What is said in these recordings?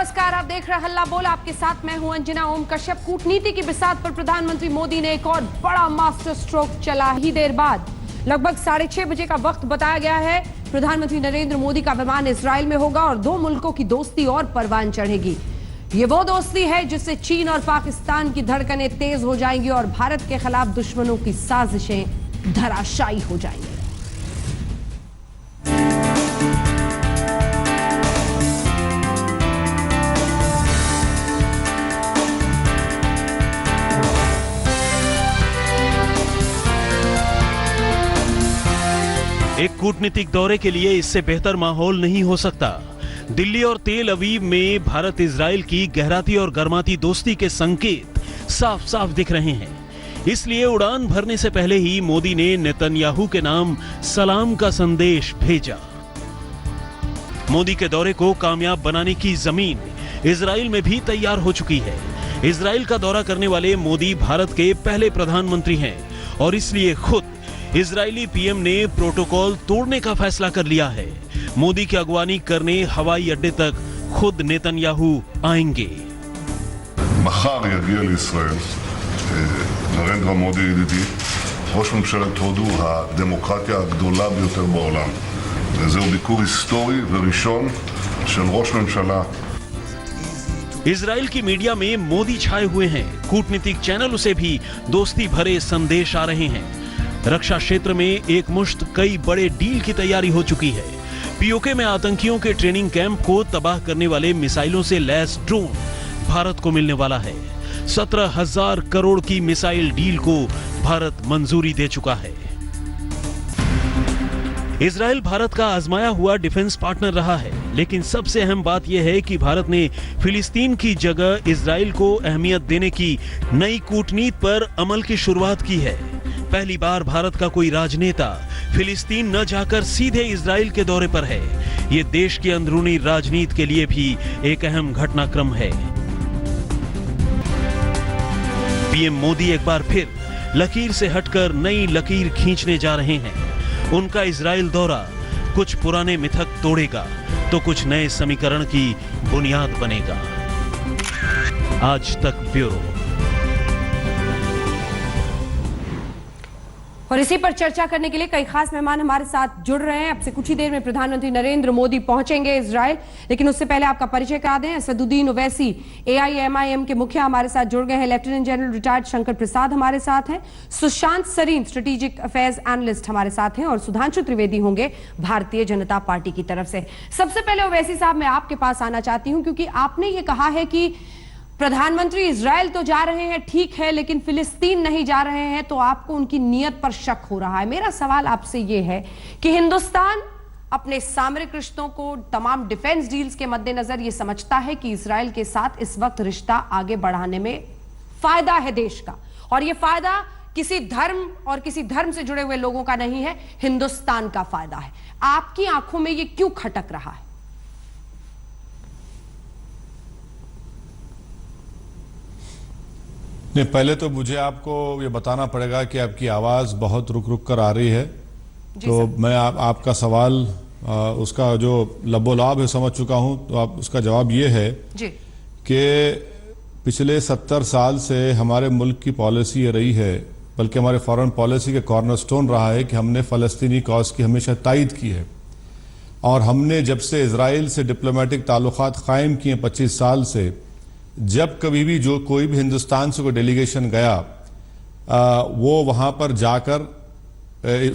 नमस्कार, आप देख रहे हैं हल्ला बोल। आपके साथ मैं हूं अंजना ओम कश्यप। कूटनीति की बिसात पर प्रधानमंत्री मोदी ने एक और बड़ा मास्टर स्ट्रोक चला। ही देर बाद लगभग 6:30 बजे का वक्त बताया गया है। प्रधानमंत्री नरेंद्र मोदी का विमान इजराइल में होगा और दो मुल्कों की दोस्ती और परवान चढ़ेगी। ये वो दोस्ती है जिससे चीन और पाकिस्तान की धड़कनें तेज हो जाएंगी और भारत के खिलाफ दुश्मनों की साजिशें धराशायी हो जाएंगी। एक कूटनीतिक दौरे के लिए इससे बेहतर माहौल नहीं हो सकता। दिल्ली और तेल अवीव में भारत इजराइल की गहराती और गर्माती दोस्ती के संकेत साफ साफ दिख रहे हैं। इसलिए उड़ान भरने से पहले ही मोदी ने नेतन्याहू के नाम सलाम का संदेश भेजा। मोदी के दौरे को कामयाब बनाने की जमीन इजराइल में भी तैयार हो चुकी है। इजराइल का दौरा करने वाले मोदी भारत के पहले प्रधानमंत्री हैं और इसलिए खुद इजरायली पीएम ने प्रोटोकॉल तोड़ने का फैसला कर लिया है। मोदी की अगवानी करने हवाई अड्डे तक खुद नेतन्याहू आएंगे। מחר יגיע לישראל נרנדרה מודי ידידי, ראש ממשלת הודו, הדמוקרטיה הגדולה ביותר בעולם. זהו ביקור היסטורי וראשון של ראש ממשלה. इजराइल की मीडिया में मोदी छाए हुए हैं। कूटनीतिक चैनलों से भी दोस्ती भरे संदेश आ रहे हैं। रक्षा क्षेत्र में एक मुश्त कई बड़े डील की तैयारी हो चुकी है। पीओके में आतंकियों के ट्रेनिंग कैंप को तबाह करने वाले मिसाइलों से लैस ड्रोन भारत को मिलने वाला है। 17,000 करोड़ की मिसाइल डील को भारत मंजूरी दे चुका है। इजराइल भारत का आजमाया हुआ डिफेंस पार्टनर रहा है, लेकिन सबसे अहम बात यह है कि भारत ने फिलिस्तीन की जगह इजराइल को अहमियत देने की नई कूटनीति पर अमल की शुरुआत की है। पहली बार भारत का कोई राजनेता फिलिस्तीन न जाकर सीधे इजराइल के दौरे पर है। ये देश की अंदरूनी राजनीति के लिए भी एक अहम घटनाक्रम है। पीएम मोदी एक बार फिर लकीर से हटकर नई लकीर खींचने जा रहे हैं। उनका इजराइल दौरा कुछ पुराने मिथक तोड़ेगा तो कुछ नए समीकरण की बुनियाद बनेगा। आज तक ब्यूरो। और इसी पर चर्चा करने के लिए कई खास मेहमान हमारे साथ जुड़ रहे हैं। अब से कुछ ही देर में प्रधानमंत्री नरेंद्र मोदी पहुंचेंगे इजराइल, लेकिन उससे पहले आपका परिचय करा दें। असदुद्दीन ओवैसी एआईएमआईएम के मुखिया हमारे साथ जुड़ गए हैं। Lieutenant general retired Shankar Prasad हमारे साथ हैं। Sushant Sarin strategic affairs analyst हमारे साथ हैं और सुधांशु त्रिवेदी होंगे भारतीय जनता पार्टी की तरफ से। सबसे पहले ओवैसी साहब, मैं आपके पास आना चाहती हूं क्योंकि आपने ये कहा है कि प्रधानमंत्री इजराइल तो जा रहे हैं, ठीक है, लेकिन फिलिस्तीन नहीं जा रहे हैं, तो आपको उनकी नीयत पर शक हो रहा है। मेरा सवाल आपसे यह है कि हिंदुस्तान अपने सामरिक रिश्तों को, तमाम डिफेंस डील्स के मद्देनजर यह समझता है कि इजराइल के साथ इस वक्त रिश्ता आगे बढ़ाने में फायदा है देश का, और यह फायदा किसी धर्म और किसी धर्म से जुड़े हुए लोगों का नहीं है, हिंदुस्तान का फायदा है। आपकी आंखों में यह क्यों खटक रहा है? नहीं, पहले तो मुझे आपको ये बताना पड़ेगा कि आपकी आवाज़ बहुत रुक रुक कर आ रही है। तो मैं आपका सवाल उसका जो लबोलाब है समझ चुका हूं, तो आप उसका जवाब ये है कि पिछले 70 साल से हमारे मुल्क की पॉलिसी ये रही है, बल्कि हमारे फॉरेन पॉलिसी के कॉर्नरस्टोन रहा है कि हमने फ़लस्तीनी कॉज की हमेशा तायद की है। और हमने जब से इजराइल से डिप्लोमेटिक ताल्लुकात कायम किए 25 साल से, जब कभी भी जो कोई भी हिंदुस्तान से कोई डेलीगेशन गया वो वहाँ पर जाकर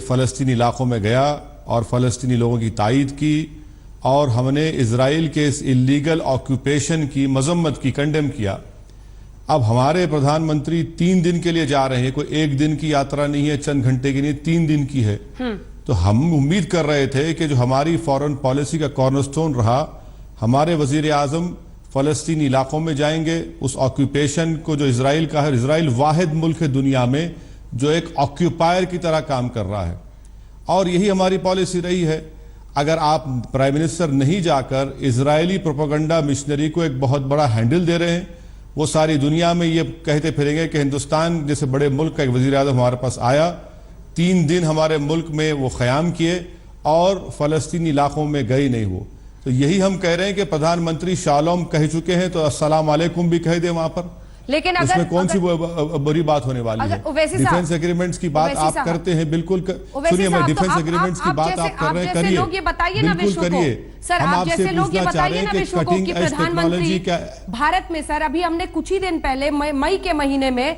फ़लस्तीनी इलाक़ों में गया और फ़लस्तीनी लोगों की तायद की, और हमने इजराइल के इस इलीगल ऑक्यूपेशन की मजम्मत की, कंडेम किया। अब हमारे प्रधानमंत्री 3 दिन के लिए जा रहे हैं, कोई 1 दिन की यात्रा नहीं है, चंद घंटे की नहीं, 3 दिन की है। तो हम उम्मीद कर रहे थे कि जो हमारी फॉरेन पॉलिसी का कॉर्नरस्टोन रहा, हमारे वजीर आज़म फ़लस्तीनी इलाक़ों में जाएंगे, उस ऑक्यूपेशन को जो इजराइल का है, इजराइल वाहिद मुल्क है दुनिया में जो एक ऑक्यूपायर की तरह काम कर रहा है, और यही हमारी पॉलिसी रही है। अगर आप प्राइम मिनिस्टर नहीं जाकर इजरायली प्रोपेगेंडा मिशनरी को एक बहुत बड़ा हैंडल दे रहे हैं, वो सारी दुनिया में ये कहते फिरेंगे कि हिंदुस्तान जैसे बड़े मुल्क का एक वज़ीर आज़म हमारे पास आया, 3 दिन हमारे मुल्क में वो क़याम किए और फ़लस्तीनी इलाक़ों में गए नहीं। वो तो यही हम कह रहे हैं कि प्रधानमंत्री शालोम कह चुके हैं, तो अस्सलाम वालेकुम भी कह दे वहां पर। लेकिन अगर इसमें कौन सी बुरी बात होने वाली है? डिफेंस एग्रीमेंट्स की बात आप करते हैं, बिल्कुल सुनिए, मैं डिफेंस एग्रीमेंट्स की बात आप कर रहे हैं, करिए, बिल्कुल करिए। सर, हम आप आपसे जैसे लोग ये पूछना चाह बताइए रहे हैं ना कि विश्व को कटिंग कि एज टेक्नोलॉजी क्या भारत में, सर अभी हमने कुछ ही दिन पहले मई के महीने में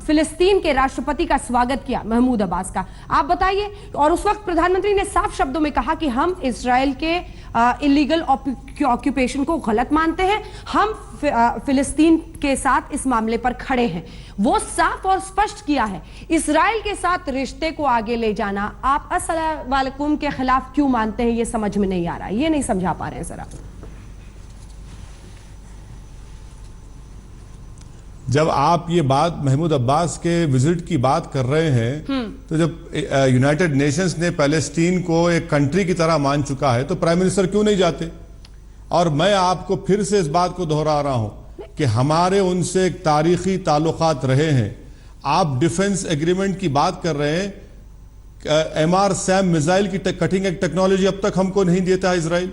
फिलिस्तीन के राष्ट्रपति का स्वागत किया, महमूद अब्बास का। आप बताइए, और उस वक्त प्रधानमंत्री ने साफ शब्दों में कहा कि हम इजराइल के इलीगल ऑक्यूपेशन को गलत मानते हैं, हम फिलिस्तीन के साथ इस मामले पर खड़े हैं। वो साफ और स्पष्ट किया है। इजराइल के साथ रिश्ते को आगे ले जाना आप अस्सलाम वालेकुम के खिलाफ क्यों मानते हैं, ये समझ में नहीं आ रहा है, ये नहीं समझा पा रहे हैं सर आप। जब आप ये बात महमूद अब्बास के विजिट की बात कर रहे हैं, तो जब यूनाइटेड नेशंस ने पैलेस्टीन को एक कंट्री की तरह मान चुका है, तो प्राइम मिनिस्टर क्यों नहीं जाते? और मैं आपको फिर से इस बात को दोहरा रहा हूं कि हमारे उनसे एक तारीखी ताल्लुकात रहे हैं। आप डिफेंस एग्रीमेंट की बात कर रहे हैं, MR SAM मिसाइल की कटिंग एक टेक्नोलॉजी अब तक हमको नहीं देता इजराइल।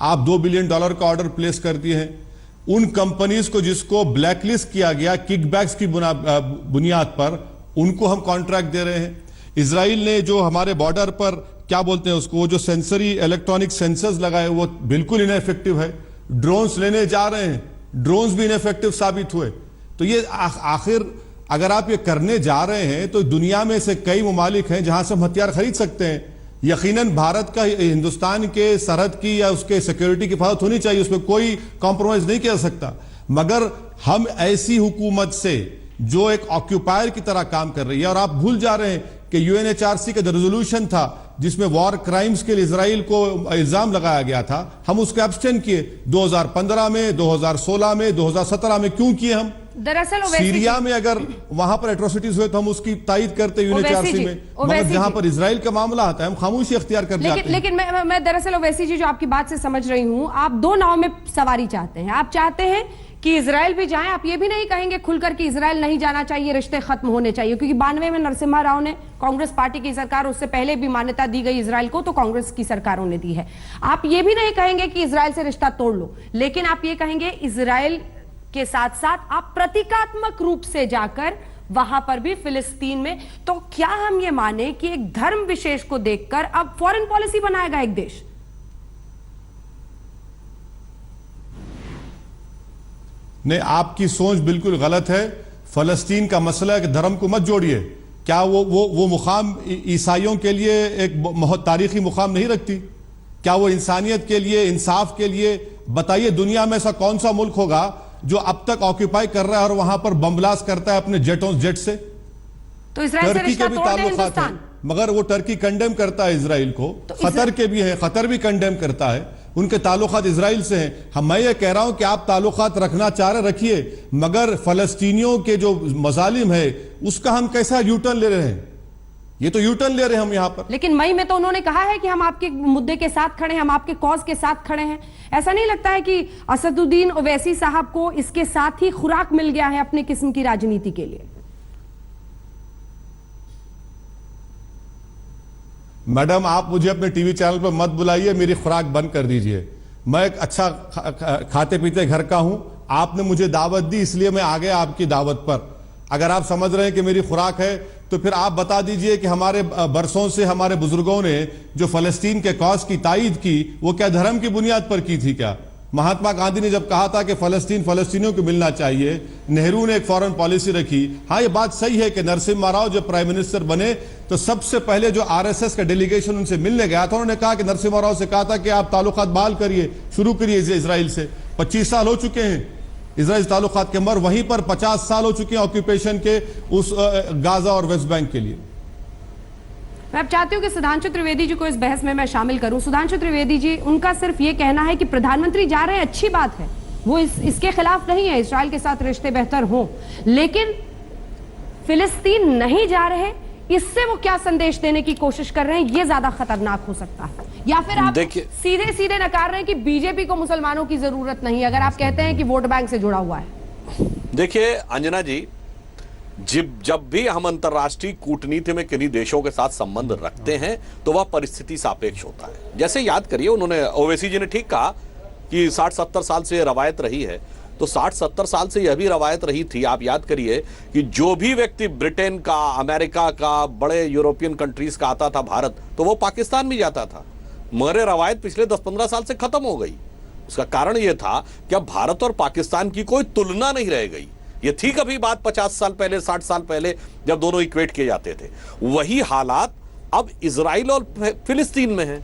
आप $2 बिलियन का ऑर्डर प्लेस कर दिए हैं उन कंपनीज को जिसको ब्लैकलिस्ट किया गया किकबैक्स की बुनियाद पर, उनको हम कॉन्ट्रैक्ट दे रहे हैं। इजराइल ने जो हमारे बॉर्डर पर क्या बोलते हैं उसको, वो जो सेंसरी इलेक्ट्रॉनिक सेंसर्स लगाए वो बिल्कुल इनएफेक्टिव है। ड्रोन्स लेने जा रहे हैं, ड्रोन्स भी इनएफेक्टिव साबित हुए। तो ये आखिर अगर आप ये करने जा रहे हैं, तो दुनिया में से कई ममालिक हैं जहां से हम हथियार खरीद सकते हैं। यकीनन भारत का हिंदुस्तान के सरहद की या उसके सिक्योरिटी की हिफाजत होनी चाहिए, उसमें कोई कॉम्प्रोमाइज नहीं किया जा सकता। मगर हम ऐसी हुकूमत से जो एक ऑक्यूपायर की तरह काम कर रही है, और आप भूल जा रहे हैं कि UNHRC का जो रेजोल्यूशन था जिसमें वॉर क्राइम्स के लिए इजराइल को इल्जाम लगाया गया था, हम उसको एब्सटेन किए 2015 में, 2016 में, 2017 में। क्यों किए हम? दरअसल सीरिया में अगर वहां पर एट्रोसिटीज हुए तो हम उसकी तायद करते UNHRC में, मगर जहां पर इजराइल का मामला आता है हम खामोशी अख्तियार कर जाते हैं। लेकिन मैं दरअसल ओवैसी जी जो आपकी बात से समझ रही हूं, आप दो नाव में सवारी चाहते हैं। आप चाहते हैं कि इजराइल भी जाएं, आप ये भी नहीं कहेंगे खुलकर कि इजराइल नहीं जाना चाहिए, रिश्ते खत्म होने चाहिए, क्योंकि 92 में नरसिम्हा राव ने, कांग्रेस पार्टी की सरकार, उससे पहले भी मान्यता दी गई इजराइल को, तो कांग्रेस की सरकारों ने दी है। आप ये भी नहीं कहेंगे कि इजराइल से रिश्ता तोड़ लो, लेकिन आप ये कहेंगे इजराइल के साथ साथ आप प्रतीकात्मक रूप से जाकर वहां पर भी फिलिस्तीन में। तो क्या हम ये माने कि एक धर्म विशेष को देखकर अब फॉरेन पॉलिसी बनाएगा एक देश? नहीं, आपकी सोच बिल्कुल गलत है। फलस्तीन का मसला है कि धर्म को मत जोड़िए। क्या वो मुकाम ईसाइयों के लिए एक बहुत तारीखी मुकाम नहीं रखती? क्या वो इंसानियत के लिए, इंसाफ के लिए? बताइए, दुनिया में ऐसा कौन सा मुल्क होगा जो अब तक ऑक्यूपाई कर रहा है और वहां पर बमब्लास्ट करता है अपने जेट से? तो इजराइल से टर्की के भी ताल्लुकात हैं, मगर वो टर्की कंडेम करता है इजराइल को। कतर के भी है, कतर भी कंडेम करता है, उनके ताल्लुकात इजराइल से हैं। मैं ये कह रहा हूं कि आप ताल्लुकात रखना चाह रहे रखिए, मगर फलस्तीनियों के जो मजालिम है उसका हम कैसा यूटर्न ले रहे हैं? ये तो यूटर्न ले रहे हैं हम यहां पर। लेकिन मई में तो उन्होंने कहा है कि हम आपके मुद्दे के साथ खड़े हैं, हम आपके कॉज के साथ खड़े हैं। ऐसा नहीं लगता है कि असदुद्दीन ओवैसी साहब को इसके साथ ही खुराक मिल गया है अपने किस्म की राजनीति के लिए? मैडम, आप मुझे अपने टीवी चैनल पर मत बुलाइए, मेरी खुराक बंद कर दीजिए। मैं एक अच्छा खाते पीते घर का हूं, आपने मुझे दावत दी इसलिए मैं आ गया आपकी दावत पर। अगर आप समझ रहे हैं कि मेरी खुराक है तो फिर आप बता दीजिए कि हमारे बरसों से हमारे बुजुर्गों ने जो फलस्तीन के कॉज की तायद की, वो क्या धर्म की बुनियाद पर की थी? क्या महात्मा गांधी ने जब कहा था कि फलस्तीन फलस्तीनियों को मिलना चाहिए, नेहरू ने एक फॉरेन पॉलिसी रखी। हाँ, ये बात सही है कि नरसिम्हा राव जब प्राइम मिनिस्टर बने तो सबसे पहले जो RSS का डेलीगेशन उनसे मिलने गया था, उन्होंने कहा कि नरसिम्हा राव से कहा था कि आप ताल्लुकात बहाल करिए, शुरू करिए इजराइल से। 25 साल हो चुके हैं इजराइल ताल्लुकात के, मगर वहीं पर 50 साल हो चुके हैं ऑक्यूपेशन के उस गाजा और वेस्ट बैंक के लिए। मैं अब चाहती हूं कि सुधांशु त्रिवेदी जी को इस बहस में मैं शामिल करूं। सुधांशु त्रिवेदी जी, उनका सिर्फ ये कहना है कि प्रधानमंत्री जा रहे हैं, अच्छी बात है, वो इसके खिलाफ नहीं है, इस्राइल के साथ रिश्ते बेहतर हों, लेकिन फिलिस्तीन नहीं जा रहे, इससे वो क्या संदेश देने की कोशिश कर रहे हैं, ये ज्यादा खतरनाक हो सकता है। या फिर आप सीधे सीधे नकार रहे हैं कि बीजेपी को मुसलमानों की जरूरत नहीं, अगर आप कहते हैं कि वोट बैंक से जुड़ा हुआ है। देखिए अंजना जी, जब भी हम अंतर्राष्ट्रीय कूटनीति में किन्हीं देशों के साथ संबंध रखते हैं तो वह परिस्थिति सापेक्ष होता है। जैसे याद करिए, उन्होंने ओवैसी जी ने ठीक कहा कि 60-70 साल से रवायत रही है, तो 60-70 साल से यह भी रवायत रही थी। आप याद करिए कि जो भी व्यक्ति ब्रिटेन का, अमेरिका का, बड़े यूरोपियन कंट्रीज का आता था भारत, तो वो पाकिस्तान भी जाता था, मगर रवायत पिछले 10-15 साल से खत्म हो गई। उसका कारण यह था कि अब भारत और पाकिस्तान की कोई तुलना नहीं रह गई। ये थी कभी बात 50 साल पहले, 60 साल पहले, जब दोनों इक्वेट किए जाते थे। वही हालात अब इजराइल और फिलिस्तीन में है।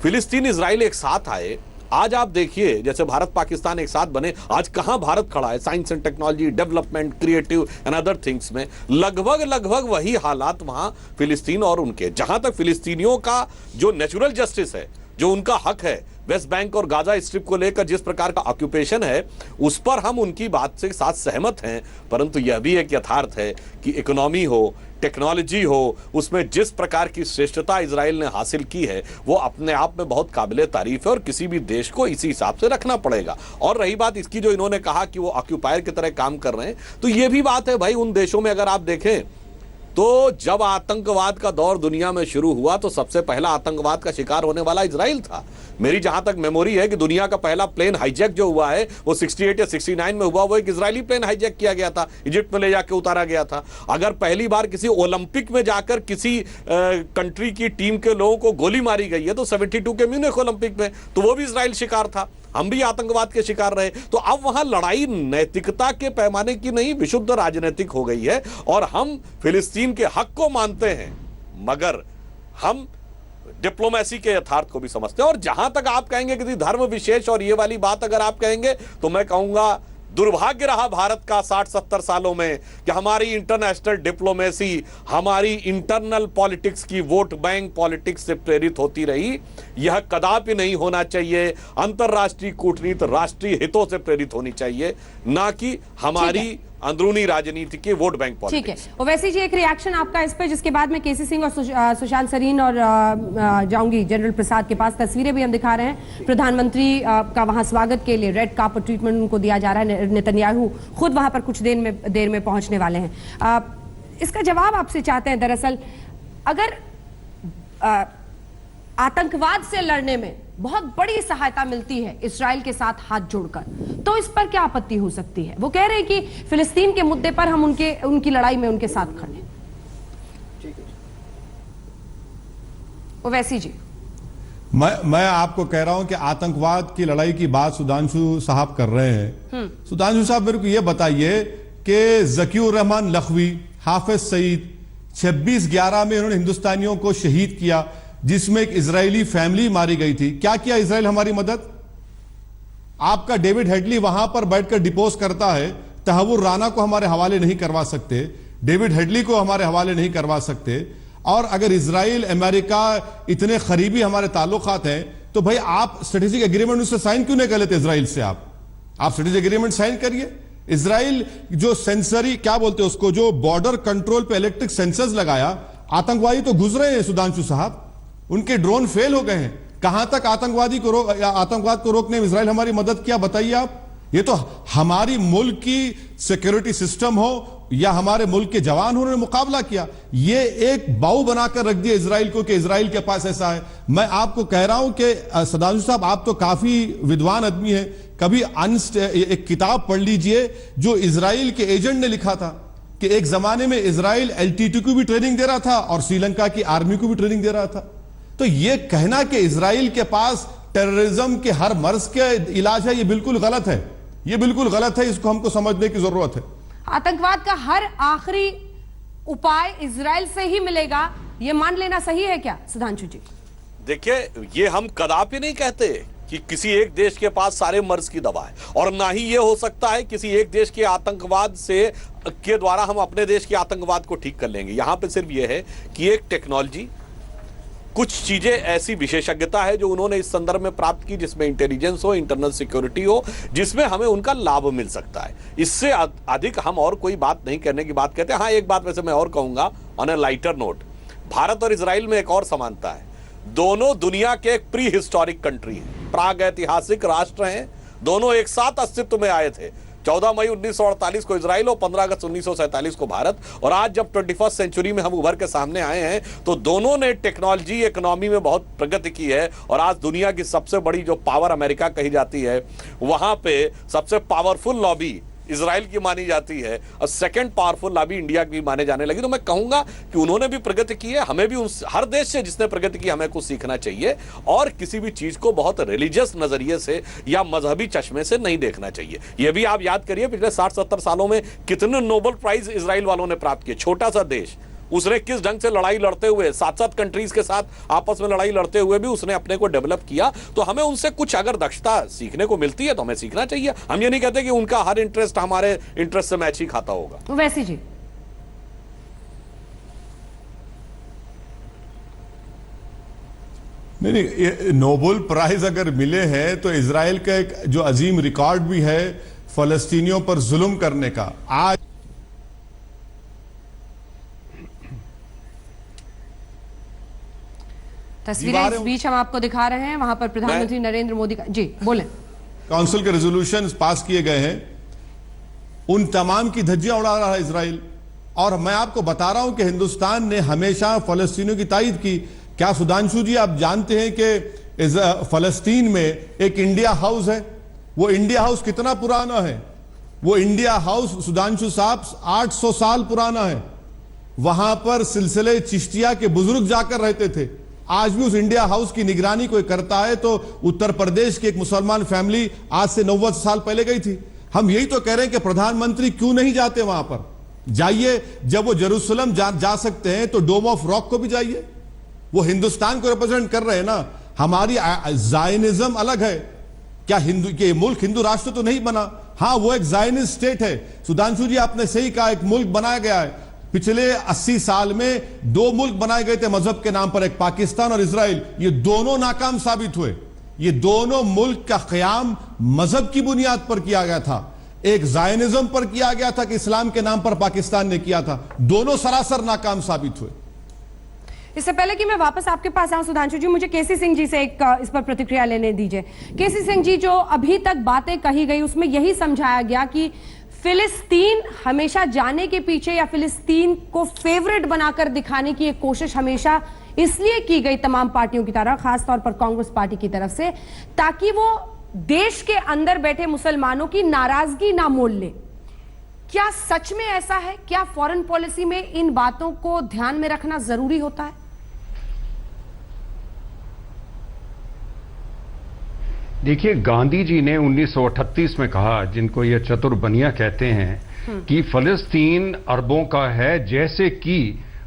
फिलिस्तीन इजराइल एक साथ आए। आज आप देखिए, जैसे भारत पाकिस्तान एक साथ बने, आज कहां भारत खड़ा है science and technology, development, creative and other things में। लगभग वही हालात वहां फिलिस्तीन और उनके, जहां तक फिलिस्तीनियों का जो नेचुरल जस्टिस है, जो उनका हक है, वेस्ट बैंक और गाजा स्ट्रिप को लेकर जिस प्रकार का ऑक्यूपेशन है, उस पर हम उनकी बात से साथ सहमत हैं। परंतु यह भी एक यथार्थ है कि इकोनॉमी हो, टेक्नोलॉजी हो, उसमें जिस प्रकार की श्रेष्ठता इजराइल ने हासिल की है, वो अपने आप में बहुत काबिले तारीफ है और किसी भी देश को इसी हिसाब से रखना पड़ेगा। और रही बात इसकी, जो इन्होंने कहा कि वो ऑक्यूपायर की तरह काम कर रहे हैं, तो ये भी बात है भाई, उन देशों में अगर आप देखें तो जब आतंकवाद का दौर दुनिया में शुरू हुआ तो सबसे पहला आतंकवाद का शिकार होने वाला इजराइल था। मेरी जहां तक मेमोरी है कि दुनिया का पहला प्लेन हाईजैक जो हुआ है वो 68 या 69 में हुआ, वो एक इजरायली प्लेन हाईजैक किया गया था, इजिप्ट में ले जाकर उतारा गया था। अगर पहली बार किसी ओलंपिक में जाकर किसी कंट्री की टीम के लोगों को गोली मारी गई है तो 72 के म्यूनिख ओलंपिक में, तो वो भी इजराइल शिकार था। हम भी आतंकवाद के शिकार रहे। तो अब वहां लड़ाई नैतिकता के पैमाने की नहीं, विशुद्ध राजनीतिक हो गई है। और हम फिलिस्तीन के हक को मानते हैं, मगर हम डिप्लोमेसी के यथार्थ को भी समझते हैं। और जहां तक आप कहेंगे किसी धर्म विशेष और ये वाली बात अगर आप कहेंगे, तो मैं कहूंगा दुर्भाग्य रहा भारत का 60-70 सालों में कि हमारी इंटरनेशनल डिप्लोमेसी, हमारी इंटरनल पॉलिटिक्स की वोट बैंक पॉलिटिक्स से प्रेरित होती रही। यह कदापि नहीं होना चाहिए। अंतर्राष्ट्रीय कूटनीति राष्ट्रीय हितों से प्रेरित होनी चाहिए, ना कि हमारी अंदरूनी राजनीति के वोट बैंक पॉलिटिक्स। ठीक है, ओवैसी जी एक रिएक्शन आपका इस पे, जिसके बाद में केसी सिंह और सुशांत सरीन और जाऊंगी जनरल प्रसाद के पास। तस्वीरें भी हम दिखा रहे हैं, प्रधानमंत्री का वहां स्वागत के लिए रेड कार्पेट ट्रीटमेंट उनको दिया जा रहा है। नेतन्याहू खुद वहां पर कुछ देर में पहुंचने वाले हैं। इसका जवाब आपसे चाहते हैं। दरअसल अगर आतंकवाद से लड़ने में बहुत बड़ी सहायता मिलती है इजराइल के साथ हाथ जोड़कर, तो इस पर क्या आपत्ति हो सकती है? वो कह रहे हैं कि फिलिस्तीन के मुद्दे पर हम उनकी लड़ाई में उनके साथ खड़े हैं। ओवैसी जी, मैं आपको कह रहा हूं कि आतंकवाद की लड़ाई की बात सुधांशु साहब कर रहे हैं। सुधांशु साहब मेरे को यह बताइए कि ज़कीउर रहमान लखवी, हाफिज सईद 26/11 में उन्होंने हिंदुस्तानियों को शहीद किया, जिसमें एक इजरायली फैमिली मारी गई थी। क्या किया इजराइल हमारी मदद? आपका डेविड हेडली वहां पर बैठकर डिपोज करता है, तहव्वुर राना को हमारे हवाले नहीं करवा सकते, डेविड हेडली को हमारे हवाले नहीं करवा सकते। और अगर इजराइल अमेरिका इतने करीबी हमारे ताल्लुकात हैं, तो भाई आप स्ट्रेटेजिक एग्रीमेंट उससे साइन क्यों नहीं कर लेते इजराइल से? आप स्ट्रेटेजिक एग्रीमेंट साइन करिए। इजराइल जो सेंसरी क्या बोलते हैं उसको, जो बॉर्डर कंट्रोल पे इलेक्ट्रिक सेंसर्स लगाया, आतंकवादी तो गुजरे हैं सुधांशु साहब, उनके ड्रोन फेल हो गए हैं। कहां तक आतंकवाद को रोकने में इजराइल हमारी मदद किया, बताइए आप। ये तो हमारी मुल्क की सिक्योरिटी सिस्टम हो या हमारे मुल्क के जवान उन्होंने मुकाबला किया। ये एक बाऊ बनाकर रख दिया इजराइल को कि इजराइल के पास ऐसा है। मैं आपको कह रहा हूं कि सुधांशु साहब, आप तो काफी विद्वान आदमी हैं, कभी एक किताब पढ़ लीजिए जो इजराइल के एजेंट ने लिखा था कि एक जमाने में इजराइल LTT को भी ट्रेनिंग दे रहा था और श्रीलंका की आर्मी को भी ट्रेनिंग दे रहा था। तो यह कहना कि इजराइल के पास टेररिज्म के हर मर्ज के इलाज है, यह बिल्कुल गलत है। यह बिल्कुल गलत है, इसको हमको समझने की जरूरत है। आतंकवाद का हर आखिरी उपाय इजराइल से ही मिलेगा, यह मान लेना सही है क्या सुधांशु जी? देखिए, ये हम कदापि नहीं कहते कि किसी एक देश के पास सारे मर्ज की दवा है, और ना ही ये हो सकता है किसी एक देश के आतंकवाद से के द्वारा हम अपने देश के आतंकवाद को ठीक कर लेंगे। यहां पे सिर्फ ये है कि एक टेक्नोलॉजी, कुछ चीजें ऐसी विशेषज्ञता है जो उन्होंने इस संदर्भ में प्राप्त की, जिसमें इंटेलिजेंस हो, इंटरनल सिक्योरिटी हो, जिसमें हमें उनका लाभ मिल सकता है। इससे अधिक हम और कोई बात नहीं करने की बात कहते हैं। हाँ, एक बात वैसे मैं और कहूंगा on A lighter note, Bharat और इजराइल में एक और समानता है। दोनों दुनिया के एक प्री हिस्टोरिक कंट्री है, प्राग ऐतिहासिक राष्ट्र हैं। दोनों एक साथ अस्तित्व में आए थे। 14 मई 1948 को इजराइल और 15 अगस्त 1947 को भारत। और आज जब 21st सेंचुरी में हम उभर के सामने आए हैं तो दोनों ने टेक्नोलॉजी इकोनॉमी में बहुत प्रगति की है। और आज दुनिया की सबसे बड़ी जो पावर अमेरिका कही जाती है, वहां पे सबसे पावरफुल लॉबी इजराइल की मानी जाती है और सेकंड पावरफुल लॉबी इंडिया की माने जाने लगी। तो मैं कहूंगा कि उन्होंने भी प्रगति की है, हमें भी हर देश से जिसने प्रगति की हमें कुछ सीखना चाहिए और किसी भी चीज को बहुत रिलीजियस नजरिए से या मजहबी चश्मे से नहीं देखना चाहिए। यह भी आप याद करिए पिछले 60-70 सालों में कितने नोबेल प्राइज इजराइल वालों ने प्राप्त किए। छोटा सा देश, उसने किस ढंग से लड़ाई लड़ते हुए 7-7 कंट्रीज के साथ आपस में लड़ाई लड़ते हुए भी उसने अपने को डेवलप किया। तो हमें उनसे कुछ अगर दक्षता सीखने को मिलती है तो हमें सीखना चाहिए। हम ये नहीं कहते कि उनका हर इंटरेस्ट हमारे इंटरेस्ट से मैच ही खाता होगा। वैसी जी नहीं, नोबेल प्राइज अगर मिले हैं तो इजराइल का एक जो अजीम रिकॉर्ड भी है फलस्तीनियों पर जुल्म करने का। आज तस्वीरें इस बीच हम आपको दिखा रहे हैं, वहां पर प्रधानमंत्री नरेंद्र मोदी का जी बोले काउंसिल के रेजोल्यूशन पास किए गए हैं, उन तमाम की धज्जियां उड़ा रहा है इजराइल। और मैं आपको बता रहा हूं कि हिंदुस्तान ने हमेशा फलस्तीनियों की तायद की। क्या सुधांशु जी आप जानते हैं कि फलस्तीन में एक इंडिया हाउस है? वो इंडिया हाउस कितना पुराना है? वो इंडिया हाउस सुधांशु साहब 800 साल पुराना है। वहां पर सिलसिले चिश्तिया के बुजुर्ग जाकर रहते थे। आज भी उस इंडिया हाउस की निगरानी कोई करता है तो उत्तर प्रदेश की एक मुसलमान फैमिली आज से 90 साल पहले गई थी। हम यही तो कह रहे हैं कि प्रधानमंत्री क्यों नहीं जाते वहां पर? जाइए, जब वो जेरूसलम जा सकते हैं तो डोम ऑफ रॉक को भी जाइए। वो हिंदुस्तान को रिप्रेजेंट कर रहे हैं ना। हमारी जायनिज्म अलग है। क्या के मुल्क हिंदू राष्ट्र तो नहीं बना? हाँ, वो एक जायनिस्ट स्टेट है। सुधांशु जी आपने सही कहा, एक मुल्क बनाया गया है। पिछले 80 साल में 2 मुल्क बनाए गए थे मजहब के नाम पर, एक पाकिस्तान और इजराइल। ये दोनों नाकाम साबित हुए। ये दोनों मुल्क का क़याम मजहब की बुनियाद पर किया गया था। एक जायनिज्म पर किया गया था कि इस्लाम के नाम पर पाकिस्तान ने किया था। दोनों सरासर नाकाम साबित हुए। इससे पहले कि मैं वापस आपके पास आऊं सुधांशु जी, मुझे केसी सिंह जी से एक इस पर प्रतिक्रिया लेने दीजिए। केसी सिंह जी, जो अभी तक बातें कही गई उसमें यही समझाया गया कि फिलिस्तीन हमेशा जाने के पीछे या फिलिस्तीन को फेवरेट बनाकर दिखाने की एक कोशिश हमेशा इसलिए की गई तमाम पार्टियों की तरफ, खासतौर पर कांग्रेस पार्टी की तरफ से, ताकि वो देश के अंदर बैठे मुसलमानों की नाराजगी ना मोल ले। क्या सच में ऐसा है? क्या फॉरेन पॉलिसी में इन बातों को ध्यान में रखना जरूरी होता है? देखिए, गांधी जी ने 1938 में कहा, जिनको ये चतुर बनिया कहते हैं, कि फलस्तीन अरबों का है जैसे कि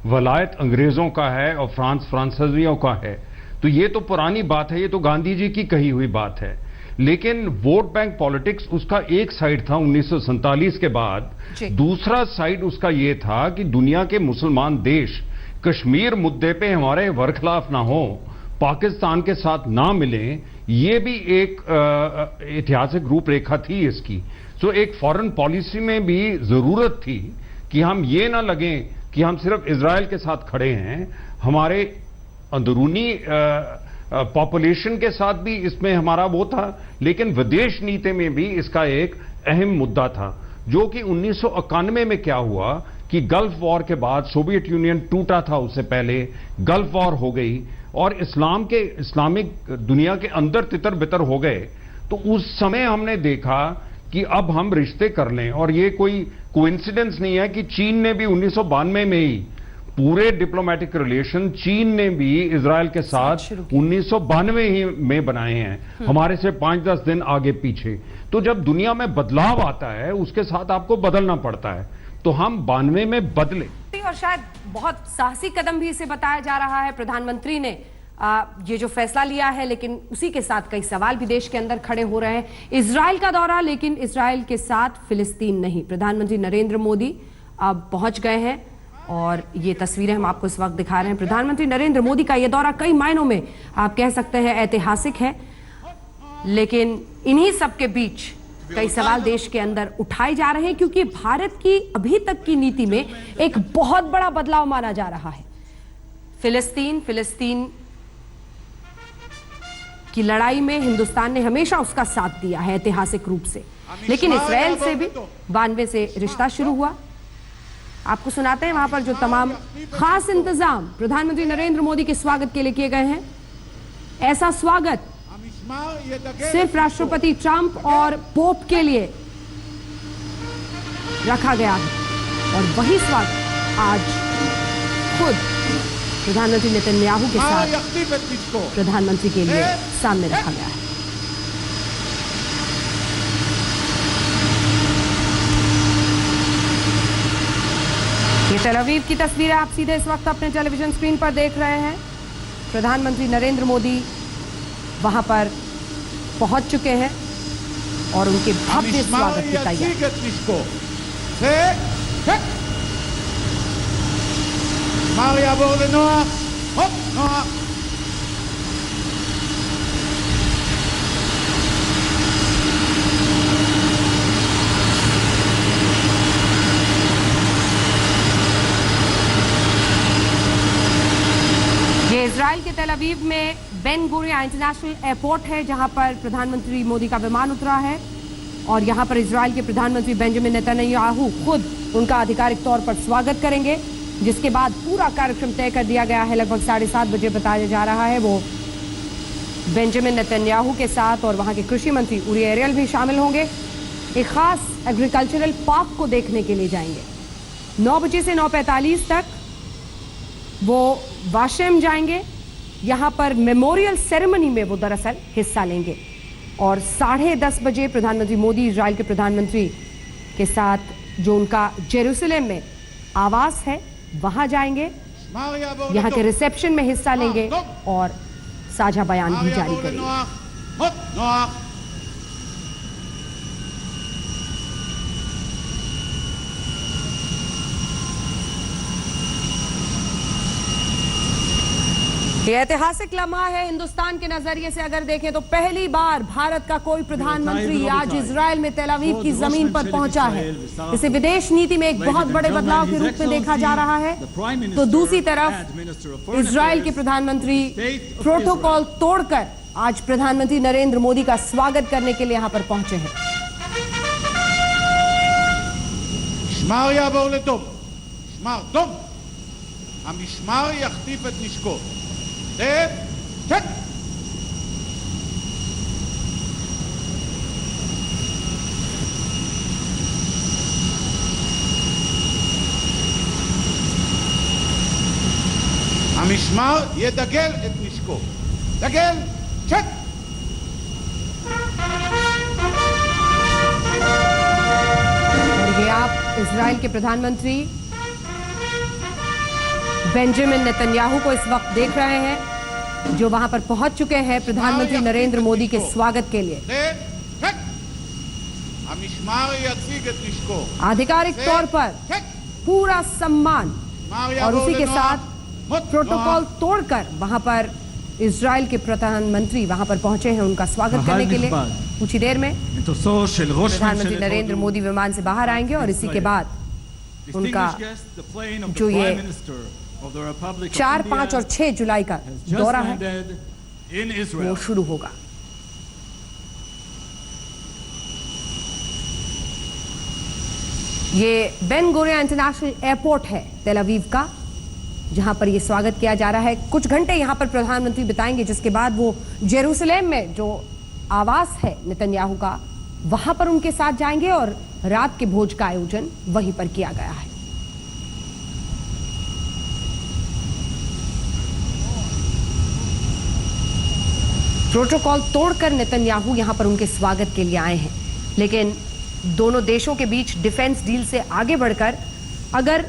वलायत अंग्रेजों का है और फ्रांसीसियों का है। तो ये तो पुरानी बात है, ये तो गांधी जी की कही हुई बात है। लेकिन वोट बैंक पॉलिटिक्स उसका एक साइड था 1947 के बाद। दूसरा साइड उसका ये था कि दुनिया के मुसलमान देश कश्मीर मुद्दे पे हमारे वरखिलाफ ना हो, पाकिस्तान के साथ ना मिलें। ये भी एक ऐतिहासिक रूपरेखा थी इसकी। सो एक फॉरेन पॉलिसी में भी जरूरत थी कि हम ये ना लगें कि हम सिर्फ इजराइल के साथ खड़े हैं, हमारे अंदरूनी पॉपुलेशन के साथ भी इसमें हमारा वो था। लेकिन विदेश नीति में भी इसका एक अहम मुद्दा था, जो कि 1991 में क्या हुआ कि गल्फ वॉर के बाद सोवियत यूनियन टूटा था, उससे पहले गल्फ वॉर हो गई और इस्लामिक दुनिया के अंदर तितर बितर हो गए। तो उस समय हमने देखा कि अब हम रिश्ते कर लें। और ये कोई कोइंसिडेंस नहीं है कि चीन ने भी 1992 में ही पूरे डिप्लोमेटिक रिलेशन चीन ने भी इजराइल के साथ 1992 ही में बनाए हैं, हमारे से 5-10 दिन आगे पीछे। तो जब दुनिया में बदलाव आता है उसके साथ आपको बदलना पड़ता है, तो हम 92 में बदले। और शायद बहुत साहसी कदम भी इसे बताया जा रहा है। प्रधानमंत्री ने ये जो फैसला लिया है, लेकिन उसी के साथ कई सवाल भी देश के अंदर खड़े हो रहे हैं। इजराइल का दौरा, लेकिन इजराइल के साथ फिलिस्तीन नहीं। प्रधानमंत्री नरेंद्र मोदी अब पहुंच गए हैं और ये तस्वीरें हम आपको इस वक्त दिखा रहे हैं। प्रधानमंत्री नरेंद्र मोदी का यह दौरा कई मायनों में आप कह सकते हैं ऐतिहासिक है, लेकिन इन्हीं सब के बीच कई सवाल देश के अंदर उठाए जा रहे हैं, क्योंकि भारत की अभी तक की नीति में एक बहुत बड़ा बदलाव माना जा रहा है। फिलिस्तीन की लड़ाई में हिंदुस्तान ने हमेशा उसका साथ दिया है ऐतिहासिक रूप से, लेकिन इसराइल से भी 92 से रिश्ता शुरू हुआ। आपको सुनाते हैं वहां पर जो तमाम खास इंतजाम प्रधानमंत्री नरेंद्र मोदी के स्वागत के लिए किए गए हैं। ऐसा स्वागत सिर्फ राष्ट्रपति ट्रंप और पोप के लिए रखा गया है और वही स्वागत आज खुद प्रधानमंत्री नेतन्याहू के साथ प्रधानमंत्री के लिए सामने रखा गया है। ये तेल अवीव की तस्वीरें आप सीधे इस वक्त अपने टेलीविजन स्क्रीन पर देख रहे हैं। प्रधानमंत्री नरेंद्र मोदी वहां पर पहुंच चुके हैं और उनके भव्य स्वागत की तैयारी। ये इजराइल के तेल अवीव में बेन गुरियन इंटरनेशनल एयरपोर्ट है जहां पर प्रधानमंत्री मोदी का विमान उतरा है और यहां पर इजराइल के प्रधानमंत्री बेंजामिन नेतन्याहू खुद उनका आधिकारिक तौर पर स्वागत करेंगे, जिसके बाद पूरा कार्यक्रम तय कर दिया गया है। लगभग 7:30 बजे बताया जा रहा है वो बेंजामिन नेतन्याहू के साथ और वहां के कृषि मंत्री ऊरी एरियल भी शामिल होंगे। एक खास एग्रीकल्चरल पार्क को देखने के लिए जाएंगे। 9 बजे से 9:45 तक वो वाशेम जाएंगे। यहां पर मेमोरियल सेरेमनी में वो दरअसल हिस्सा लेंगे और 10:30 बजे प्रधानमंत्री मोदी इजराइल के प्रधानमंत्री के साथ जो उनका जेरूसलम में आवास है वहां जाएंगे। यहां के रिसेप्शन में हिस्सा लेंगे और साझा बयान भी जारी करेंगे। ये ऐतिहासिक लम्हा है हिंदुस्तान के नजरिए से अगर देखें तो पहली बार भारत का कोई प्रधानमंत्री आज इजराइल में तेल अवीव की जमीन पर पहुंचा है। इसे विदेश नीति में एक बहुत बड़े बदलाव के रूप में देखा जा रहा है। तो दूसरी तरफ इजराइल के प्रधानमंत्री प्रोटोकॉल तोड़कर आज प्रधानमंत्री नरेंद्र मोदी का स्वागत करने के लिए यहां पर पहुंचे हैं। המשמר ידגל את נשקו. דגל, צ'ק! और ये आप इजराइल के प्रधानमंत्री बेंजामिन नेतन्याहू को इस वक्त देख रहे हैं जो वहां पर पहुंच चुके हैं प्रधानमंत्री नरेंद्र मोदी के स्वागत के लिए। המשמר יציג את נשקו. आधिकारिक तौर पर पूरा सम्मान और उसी के साथ प्रोटोकॉल तोड़कर वहां पर इजराइल के प्रधानमंत्री वहां पर पहुंचे हैं उनका स्वागत करने के लिए। कुछ ही देर में प्रधानमंत्री नरेंद्र मोदी विमान से बाहर आएंगे और इसी के बाद उनका जो ये 4, 5 और 6 जुलाई का दौरा है वो शुरू होगा। ये बेन गुरियन इंटरनेशनल एयरपोर्ट है तेल अवीव का जहां पर यह स्वागत किया जा रहा है। कुछ घंटे यहां पर प्रधानमंत्री बिताएंगे जिसके बाद वो जेरूसलम में जो आवास है नेतन्याहू का वहां पर उनके साथ जाएंगे और रात के भोज का आयोजन वहीं पर किया गया है। प्रोटोकॉल तोड़कर नेतन्याहू यहां पर उनके स्वागत के लिए आए हैं, लेकिन दोनों देशों के बीच डिफेंस डील से आगे बढ़कर अगर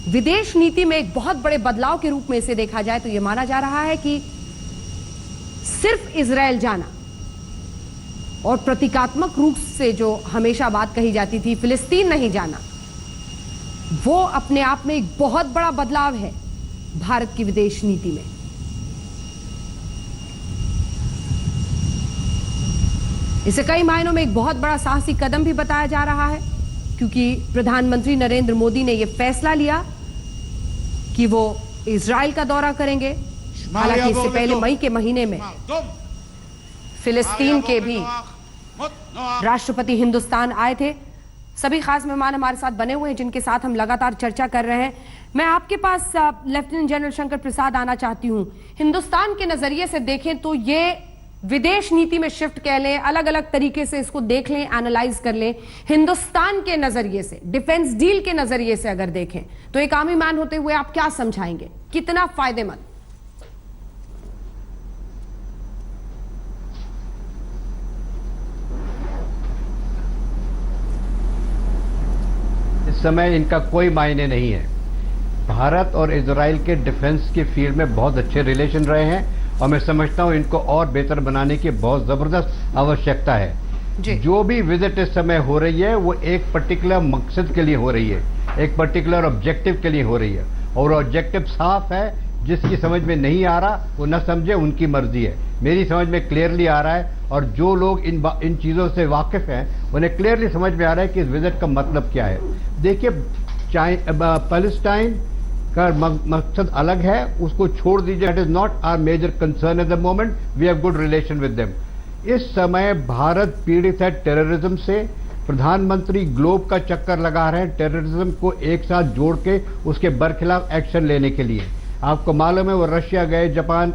विदेश नीति में एक बहुत बड़े बदलाव के रूप में इसे देखा जाए तो यह माना जा रहा है कि सिर्फ इजराइल जाना और प्रतीकात्मक रूप से जो हमेशा बात कही जाती थी फिलिस्तीन नहीं जाना, वो अपने आप में एक बहुत बड़ा बदलाव है भारत की विदेश नीति में। इसे कई मायनों में एक बहुत बड़ा साहसी कदम भी बताया जा रहा है क्योंकि प्रधानमंत्री नरेंद्र मोदी ने यह फैसला लिया कि वो इजराइल का दौरा करेंगे। हालांकि इससे पहले मई के महीने में फिलिस्तीन के भी מות נוח. राष्ट्रपति हिंदुस्तान आए थे। सभी खास मेहमान हमारे साथ बने हुए हैं जिनके साथ हम लगातार चर्चा कर रहे हैं। मैं आपके पास लेफ्टिनेंट जनरल शंकर प्रसाद आना चाहती हूं। हिंदुस्तान के नजरिए से देखें तो ये विदेश नीति में शिफ्ट कह लें, अलग अलग तरीके से इसको देख लें, एनालाइज कर लें। हिंदुस्तान के नजरिए से, डिफेंस डील के नजरिए से अगर देखें तो एक आर्मी मैन होते हुए आप क्या समझाएंगे, कितना फायदेमंद? इस समय इनका कोई मायने नहीं है। भारत और इजराइल के डिफेंस के फील्ड में बहुत अच्छे रिलेशन रहे हैं और मैं समझता हूं इनको और बेहतर बनाने की बहुत जबरदस्त आवश्यकता है। जी। जो भी विजिट इस समय हो रही है वो एक पर्टिकुलर मकसद के लिए हो रही है, एक पर्टिकुलर ऑब्जेक्टिव के लिए हो रही है और ऑब्जेक्टिव साफ है। जिसकी समझ में नहीं आ रहा वो न समझे, उनकी मर्जी है। मेरी समझ में क्लियरली आ रहा है और जो लोग इन चीजों से वाकिफ हैं उन्हें क्लियरली समझ में आ रहा है कि इस विजिट का मतलब क्या है। देखिए, पैलेस्टाइन का मकसद अलग है, उसको छोड़ दीजिए। It is not our major concern at the moment. We have good relation with them. इस समय भारत पीड़ित है टेररिज्म से। प्रधानमंत्री ग्लोब का चक्कर लगा रहे हैं टेररिज्म को एक साथ जोड़ के उसके बरखिलाफ एक्शन लेने के लिए। आपको मालूम है वो रशिया गए, जापान,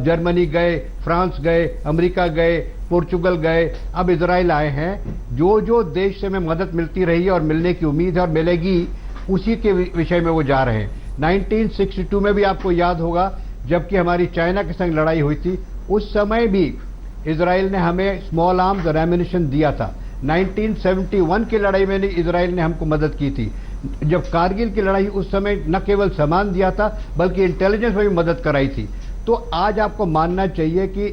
जर्मनी गए, फ्रांस गए, अमेरिका गए, पोर्चुगल गए, अब इजराइल आए हैं। जो जो देश से हमें मदद मिलती रही है और मिलने की उम्मीद है और मिलेगी, उसी के विषय में वो जा रहे हैं। 1962 में भी आपको याद होगा जबकि हमारी चाइना के संग लड़ाई हुई थी, उस समय भी इजराइल ने हमें स्मॉल आर्म्स और एम्यूनिशन दिया था। 1971 की लड़ाई में इजराइल ने हमको मदद की थी। जब कारगिल की लड़ाई, उस समय न केवल सामान दिया था बल्कि इंटेलिजेंस में भी मदद कराई थी। तो आज आपको मानना चाहिए कि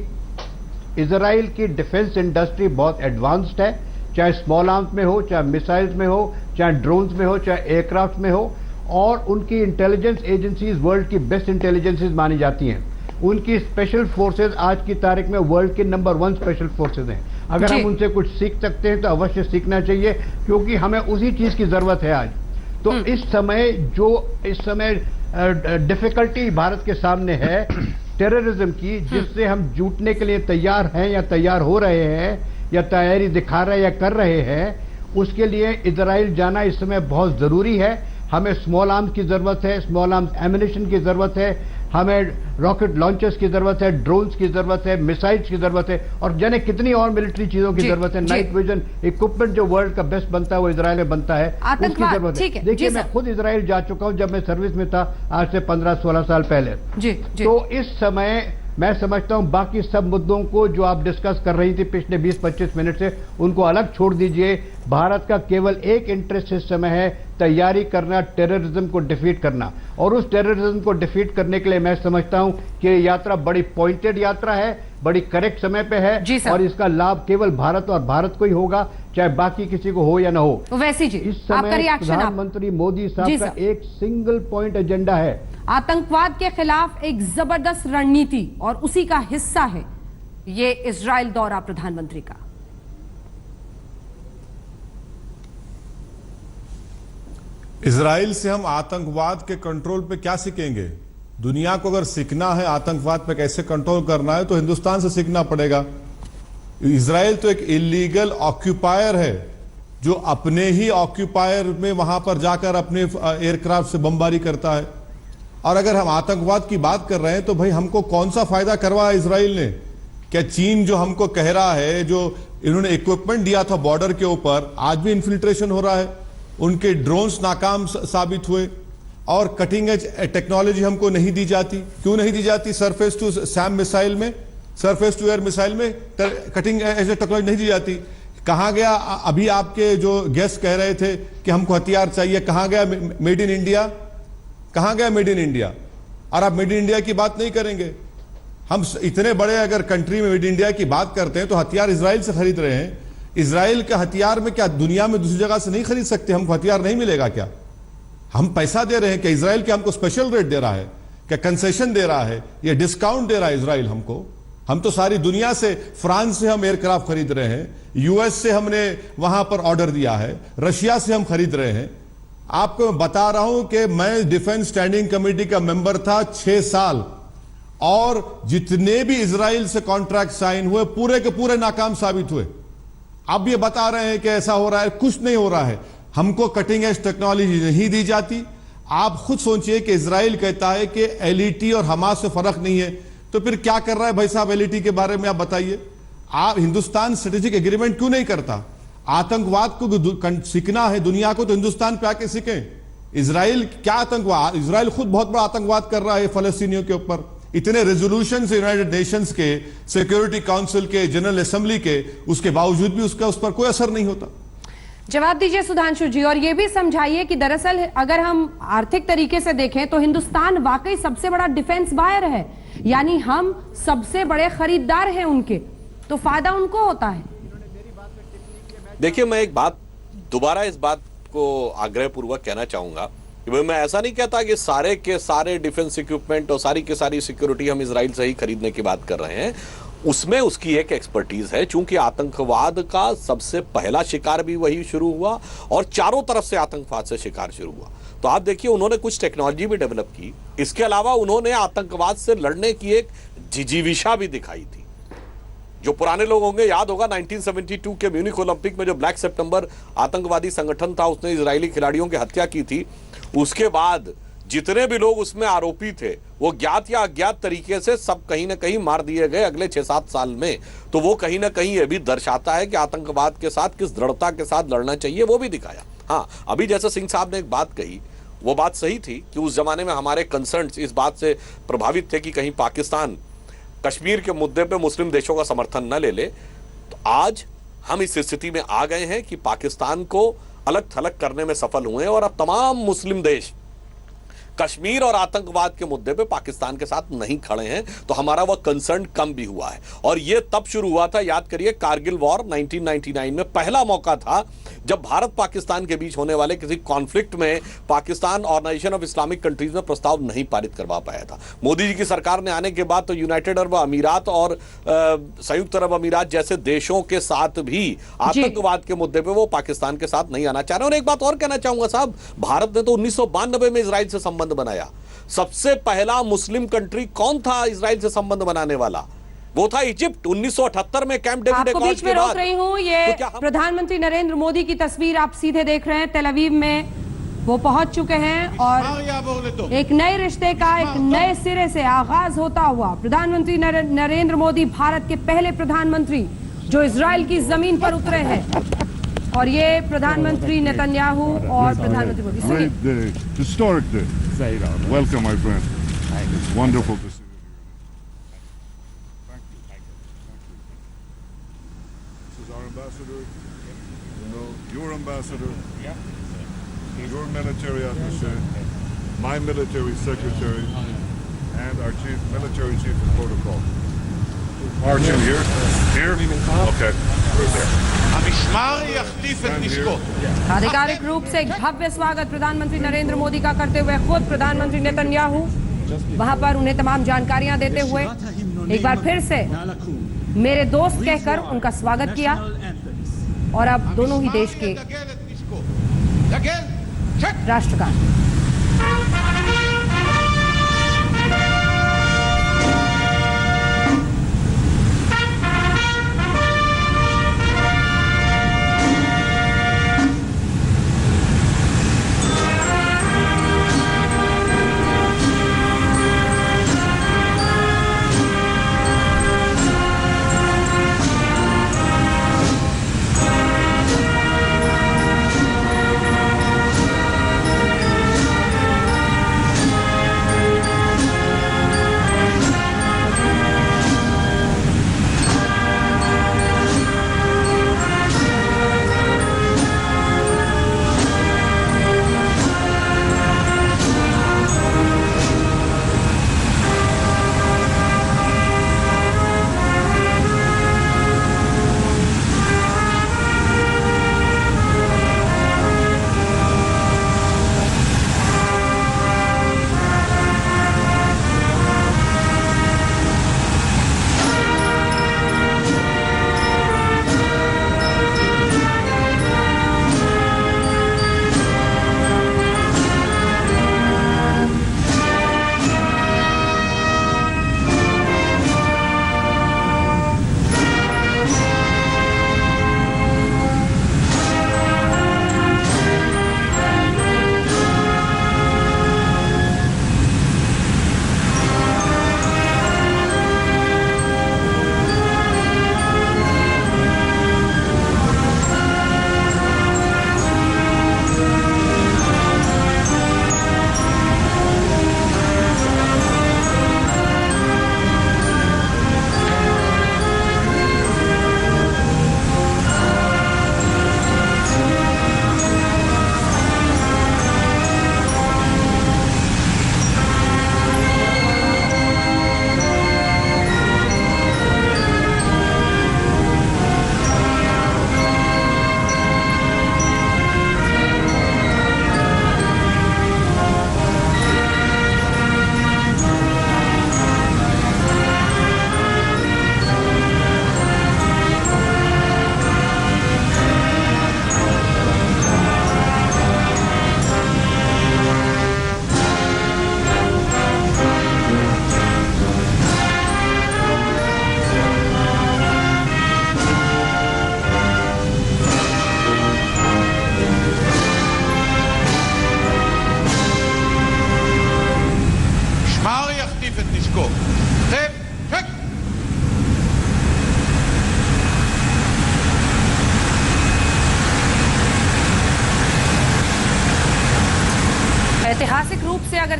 इजराइल की डिफेंस इंडस्ट्री बहुत एडवांस्ड है, चाहे स्मॉल आर्म्स में हो, चाहे मिसाइल्स में हो, चाहे ड्रोन्स में हो, चाहे एयरक्राफ्ट में हो। और उनकी इंटेलिजेंस एजेंसीज वर्ल्ड की बेस्ट इंटेलिजेंसीज मानी जाती हैं। उनकी स्पेशल फोर्सेज आज की तारीख में वर्ल्ड के नंबर 1 स्पेशल फोर्सेज हैं। अगर हम उनसे कुछ सीख सकते हैं तो अवश्य सीखना चाहिए, क्योंकि हमें उसी चीज की जरूरत है आज। तो इस समय डिफिकल्टी भारत के सामने है टेररिज्म की, जिससे हम जुटने के लिए तैयार हैं या तैयार हो रहे हैं या तैयारी दिखा रहे या कर रहे हैं, उसके लिए इजराइल जाना इस समय बहुत जरूरी है। हमें स्मॉल आर्म्स की जरूरत है, स्मॉल आर्म्स एम्यूनिशन की जरूरत है, हमें रॉकेट लॉन्चर्स की जरूरत है, ड्रोन्स की जरूरत है, मिसाइल्स की जरूरत है और जाने कितनी और मिलिट्री चीजों की जरूरत है। नाइट विजन इक्विपमेंट जो वर्ल्ड का बेस्ट बनता है वो इजराइल में बनता है, उसकी जरूरत है। देखिए, मैं खुद इजराइल जा चुका हूं जब मैं सर्विस में था, आज से 15-16 साल पहले। तो इस समय मैं समझता हूं बाकी सब मुद्दों को जो आप डिस्कस कर रही थी पिछले 20-25 मिनट से, उनको अलग छोड़ दीजिए। भारत का केवल एक इंटरेस्ट इस समय है, तैयारी करना, टेररिज्म को डिफीट करना। और उस टेररिज्म को डिफीट करने के लिए मैं समझता हूं कि ये यात्रा बड़ी पॉइंटेड यात्रा है, बड़ी करेक्ट समय पे है और इसका लाभ केवल भारत और भारत को ही होगा, चाहे बाकी किसी को हो या ना हो। वैसी जी, इस समय प्रधानमंत्री मोदी साहब का एक सिंगल पॉइंट एजेंडा है, आतंकवाद के खिलाफ एक जबरदस्त रणनीति, और उसी का हिस्सा है ये इजराइल दौरा प्रधानमंत्री का। इजराइल से हम आतंकवाद के कंट्रोल पे क्या सीखेंगे? दुनिया को अगर सीखना है आतंकवाद पे कैसे कंट्रोल करना है तो हिंदुस्तान से सीखना पड़ेगा। इजराइल तो एक इलीगल ऑक्यूपायर है जो अपने ही ऑक्यूपायर में वहां पर जाकर अपने एयरक्राफ्ट से बमबारी करता है। और अगर हम आतंकवाद की बात कर रहे हैं तो भाई हमको कौन सा फायदा करवाया इजराइल ने? क्या चीन जो हमको कह रहा है, जो इन्होंने इक्विपमेंट दिया था बॉर्डर के ऊपर, आज भी इन्फिल्ट्रेशन हो रहा है, उनके ड्रोन्स नाकाम साबित हुए और कटिंग एज टेक्नोलॉजी हमको नहीं दी जाती। क्यों नहीं दी जाती? सरफेस टू सैम मिसाइल में, सरफेस टू एयर मिसाइल में कटिंग एज टेक्नोलॉजी नहीं दी जाती। कहां गया? अभी आपके जो गेस्ट कह रहे थे कि हमको हथियार चाहिए, कहां गया मेड इन इंडिया? कहां गया मेड इन इंडिया? और आप मेड इन इंडिया की बात नहीं करेंगे। हम इतने बड़े अगर कंट्री में मेड इन इंडिया की बात करते हैं तो हथियार इजराइल से खरीद रहे हैं। इजराइल का हथियार में क्या दुनिया में दूसरी जगह से नहीं खरीद सकते? हमको हथियार नहीं मिलेगा क्या? हम पैसा दे रहे हैं क्या? इजराइल क्या हमको स्पेशल रेट दे रहा है क्या? कंसेशन दे रहा है या डिस्काउंट दे रहा है इजराइल हमको? हम तो सारी दुनिया से, फ्रांस से हम एयरक्राफ्ट खरीद रहे हैं, यूएस से हमने वहां पर ऑर्डर दिया है, रशिया से हम खरीद रहे हैं। आपको मैं बता रहा हूं कि मैं डिफेंस स्टैंडिंग कमेटी का मेंबर था 6 साल और जितने भी इजराइल से कॉन्ट्रैक्ट साइन हुए पूरे के पूरे नाकाम साबित हुए। अब ये बता रहे हैं कि ऐसा हो रहा है, कुछ नहीं हो रहा है। हमको कटिंग एज टेक्नोलॉजी नहीं दी जाती। आप खुद सोचिए कि इजराइल कहता है कि एलईटी और हमास में फर्क नहीं है, तो फिर क्या कर रहा है भाई साहब एलईटी के बारे में आप बताइए। आप हिंदुस्तान स्ट्रेटेजिक एग्रीमेंट क्यों नहीं करता? आतंकवाद को सीखना है दुनिया को तो हिंदुस्तान पे आके सीखें। इजराइल क्या आतंकवाद, इजराइल खुद बहुत बड़ा आतंकवाद कर रहा है फलस्तीनियों के ऊपर। इतने रेजोल्यूशन यूनाइटेड नेशंस के, सिक्योरिटी काउंसिल के, जनरल असेंबली के, उसके बावजूद भी उसका उस पर कोई असर नहीं होता। जवाब दीजिए सुधांशु जी, और ये भी समझाइए कि दरअसल अगर हम आर्थिक तरीके से देखें तो हिंदुस्तान वाकई सबसे बड़ा डिफेंस बायर है, यानी हम सबसे बड़े खरीदार हैं उनके, तो फायदा उनको होता है। देखिए, मैं एक बात दोबारा इस बात को आग्रहपूर्वक कहना चाहूंगा कि भाई मैं ऐसा नहीं कहता कि सारे के सारे डिफेंस इक्विपमेंट और सारी की सारी सिक्योरिटी हम इजराइल से ही खरीदने की बात कर रहे हैं। उसमें उसकी एक एक्सपर्टीज है, चूंकि आतंकवाद का सबसे पहला शिकार भी वही शुरू हुआ और चारों तरफ से आतंकवाद से शिकार शुरू हुआ। तो आप देखिए, उन्होंने कुछ टेक्नोलॉजी भी डेवलप की। इसके अलावा उन्होंने आतंकवाद से लड़ने की एक जिजीविशा भी दिखाई थी। जो पुराने लोग होंगे याद होगा 1972 के म्यूनिख ओलंपिक में जो ब्लैक सितंबर आतंकवादी संगठन था, उसने इजरायली खिलाड़ियों की हत्या की थी। उसके बाद जितने भी लोग उसमें आरोपी थे वो ज्ञात या अज्ञात तरीके से सब कहीं ना कहीं मार दिए गए अगले 6-7 साल में। तो वो कहीं ना कहीं ये भी दर्शाता है कि आतंकवाद के साथ किस दृढ़ता के साथ लड़ना चाहिए, वो भी दिखाया। हाँ, अभी जैसे सिंह साहब ने एक बात कही, वो बात सही थी कि उस जमाने में हमारे कंसर्न्स इस बात से प्रभावित थे कि कहीं पाकिस्तान कश्मीर के मुद्दे पे मुस्लिम देशों का समर्थन न ले ले। तो आज हम इस स्थिति में आ गए हैं कि पाकिस्तान को अलग थलग करने में सफल हुए हैं और अब तमाम मुस्लिम देश कश्मीर और आतंकवाद के मुद्दे पे पाकिस्तान के साथ नहीं खड़े हैं। तो हमारा वह कंसर्न कम भी हुआ है। और यह तब शुरू हुआ था, याद करिए, कारगिल वॉर 1999 में पहला मौका था जब भारत पाकिस्तान के बीच होने वाले किसी कॉन्फ्लिक्ट में Pakistan organisation of Islamic countries में प्रस्ताव नहीं पारित करवा पाया था। मोदी जी की सरकार ने आने के बाद तो यूनाइटेड अरब अमीरात और संयुक्त अरब अमीरात जैसे देशों के साथ भी आतंकवाद के मुद्दे पर वो पाकिस्तान के साथ नहीं आना चाह रहे। और एक बात और कहना चाहूंगा साहब, भारत ने तो 1992 में इजराइल से संबंध बनाया। सबसे पहला मुस्लिम कंट्री कौन था इजराइल से संबंध बनाने वाला? वो था इजिप्ट। 1978 में कैंप डेविड आपको बीच में रोक रही हूं। ये तो प्रधानमंत्री नरेंद्र मोदी की तस्वीर आप सीधे देख रहे हैं। तेल अवीव में वो पहुंच चुके हैं और एक नए रिश्ते का एक नए सिरे से आगाज होता हुआ प्रधानमंत्री नरेंद्र मोदी भारत के पहले प्रधानमंत्री जो इजराइल की जमीन पर उतरे हैं। और ये प्रधानमंत्री नेतन्याहू और प्रधानमंत्री Modi. Historic day. Welcome, my friend. It's wonderful to see you. Thank you. This is our ambassador. You know, your ambassador. Your military attaché. My military secretary. And our military chief of protocol. Marching here? Here? Okay. המשמר יחטיף את נשקו. आधिकारिक रूप से एक भव्य स्वागत प्रधानमंत्री नरेंद्र मोदी का करते हुए खुद प्रधानमंत्री नेतन्याहू वहां पर उन्हें तमाम जानकारियां देते हुए एक बार फिर से मेरे दोस्त कहकर उनका स्वागत किया। और अब दोनों ही देश के राष्ट्रगान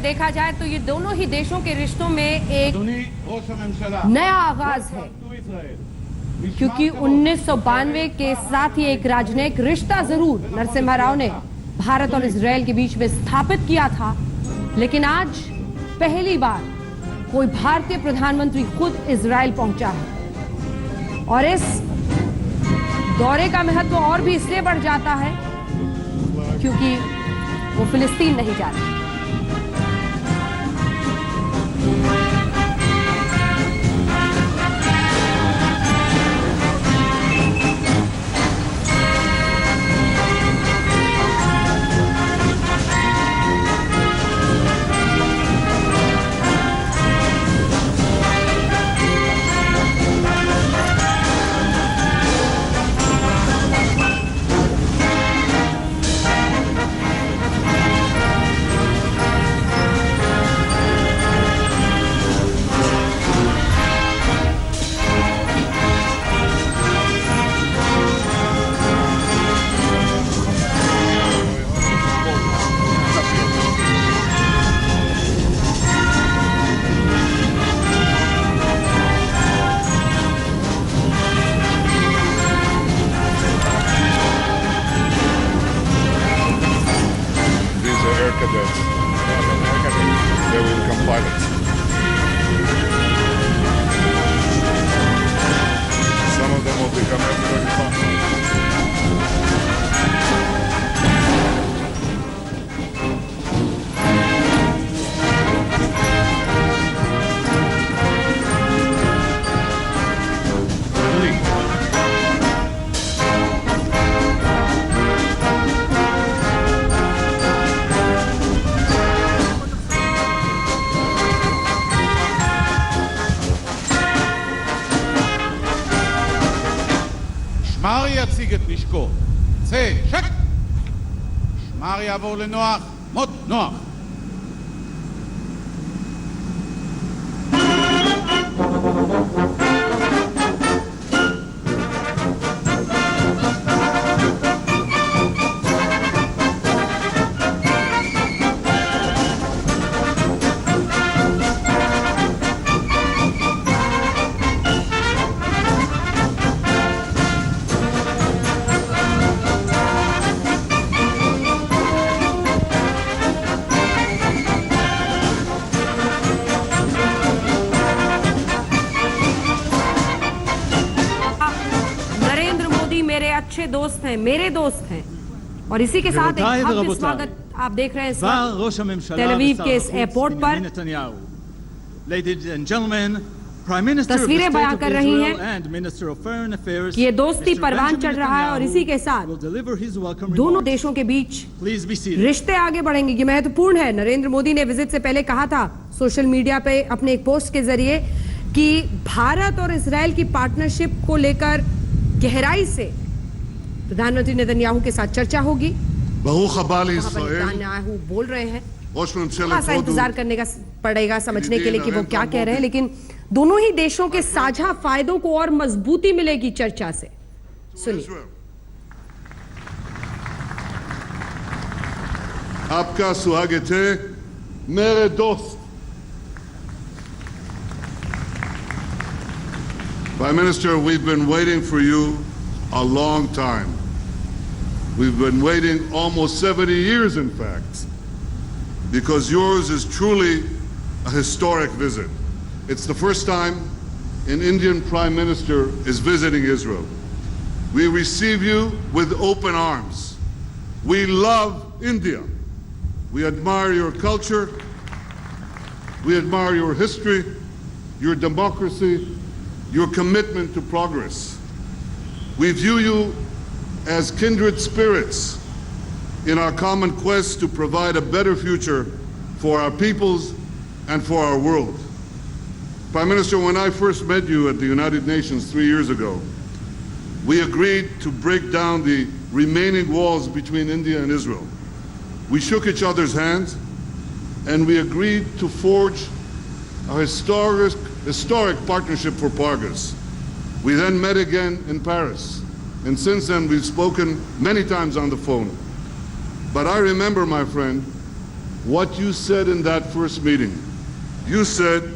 देखा जाए तो ये दोनों ही देशों के रिश्तों में एक नया आगाज है, क्योंकि 1992 के साथ ही एक राजनयिक रिश्ता जरूर नरसिम्हा राव ने भारत और इजराइल के बीच में स्थापित किया था, लेकिन आज पहली बार कोई भारतीय प्रधानमंत्री खुद इजराइल पहुंचा है। और इस दौरे का महत्व और भी इसलिए बढ़ जाता है क्योंकि वो फिलिस्तीन नहीं जा रहे। cadets. They will become pilots. Some of them will become everybody fun. שמר יציג את נשקו. צא, שק! שמר יעבור לנוח. מות, נוח. मेरे अच्छे दोस्त हैं, मेरे दोस्त हैं, और इसी के साथ एक भव्य स्वागत आप देख रहे हैं तेल अवीव के इस एयरपोर्ट पर। तस्वीरें बयां कर रही हैं कि ये दोस्ती परवान चढ़ रहा है और इसी के साथ दोनों देशों के बीच रिश्ते आगे बढ़ेंगे। ये महत्वपूर्ण है। नरेंद्र मोदी ने विजिट से पहले कहा था सोशल मीडिया पे अपने एक पोस्ट के जरिए कि भारत और इजराइल की पार्टनरशिप को लेकर गहराई से प्रधानमंत्री नेतन्याहू के साथ चर्चा होगी। नेतन्याहू बोल रहे हैं, थोड़ा सा इंतजार करने का पड़ेगा समझने के लिए कि वो क्या कह रहे हैं, लेकिन दोनों ही देशों के साझा फायदों को और मजबूती मिलेगी चर्चा से। सुनिए। आपका स्वागत है मेरे दोस्त। Prime Minister, we've been waiting for you a long time. We've been waiting almost 70 years, in fact, because yours is truly a historic visit. It's the first time an Indian Prime Minister is visiting Israel. We receive you with open arms. We love India. We admire your culture. We admire your history, your democracy, your commitment to progress. We view you as kindred spirits in our common quest to provide a better future for our peoples and for our world. Prime Minister, when I first met you at the United Nations 3 years ago, we agreed to break down the remaining walls between India and Israel. We shook each other's hands and we agreed to forge a historic partnership for progress. We then met again in Paris, and since then we've spoken many times on the phone. But I remember, my friend, what you said in that first meeting. You said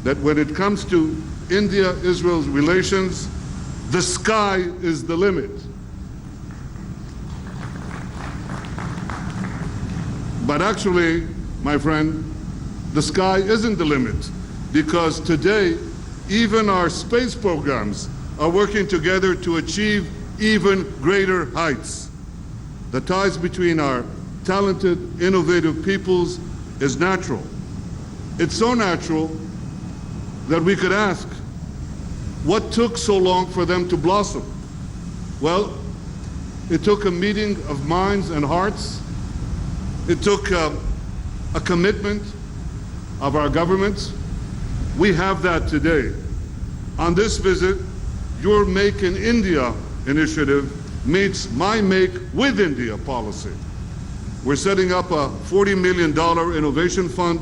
that when it comes to India-Israel relations, the sky is the limit. But actually, my friend, the sky isn't the limit, because today, even our space programs are working together to achieve even greater heights. The ties between our talented, innovative peoples is natural. It's so natural that we could ask, what took so long for them to blossom? Well, it took a meeting of minds and hearts. It took a commitment of our governments. We have that today. On this visit, your Make in India initiative meets my Make with India policy. We're setting up a $40 million innovation fund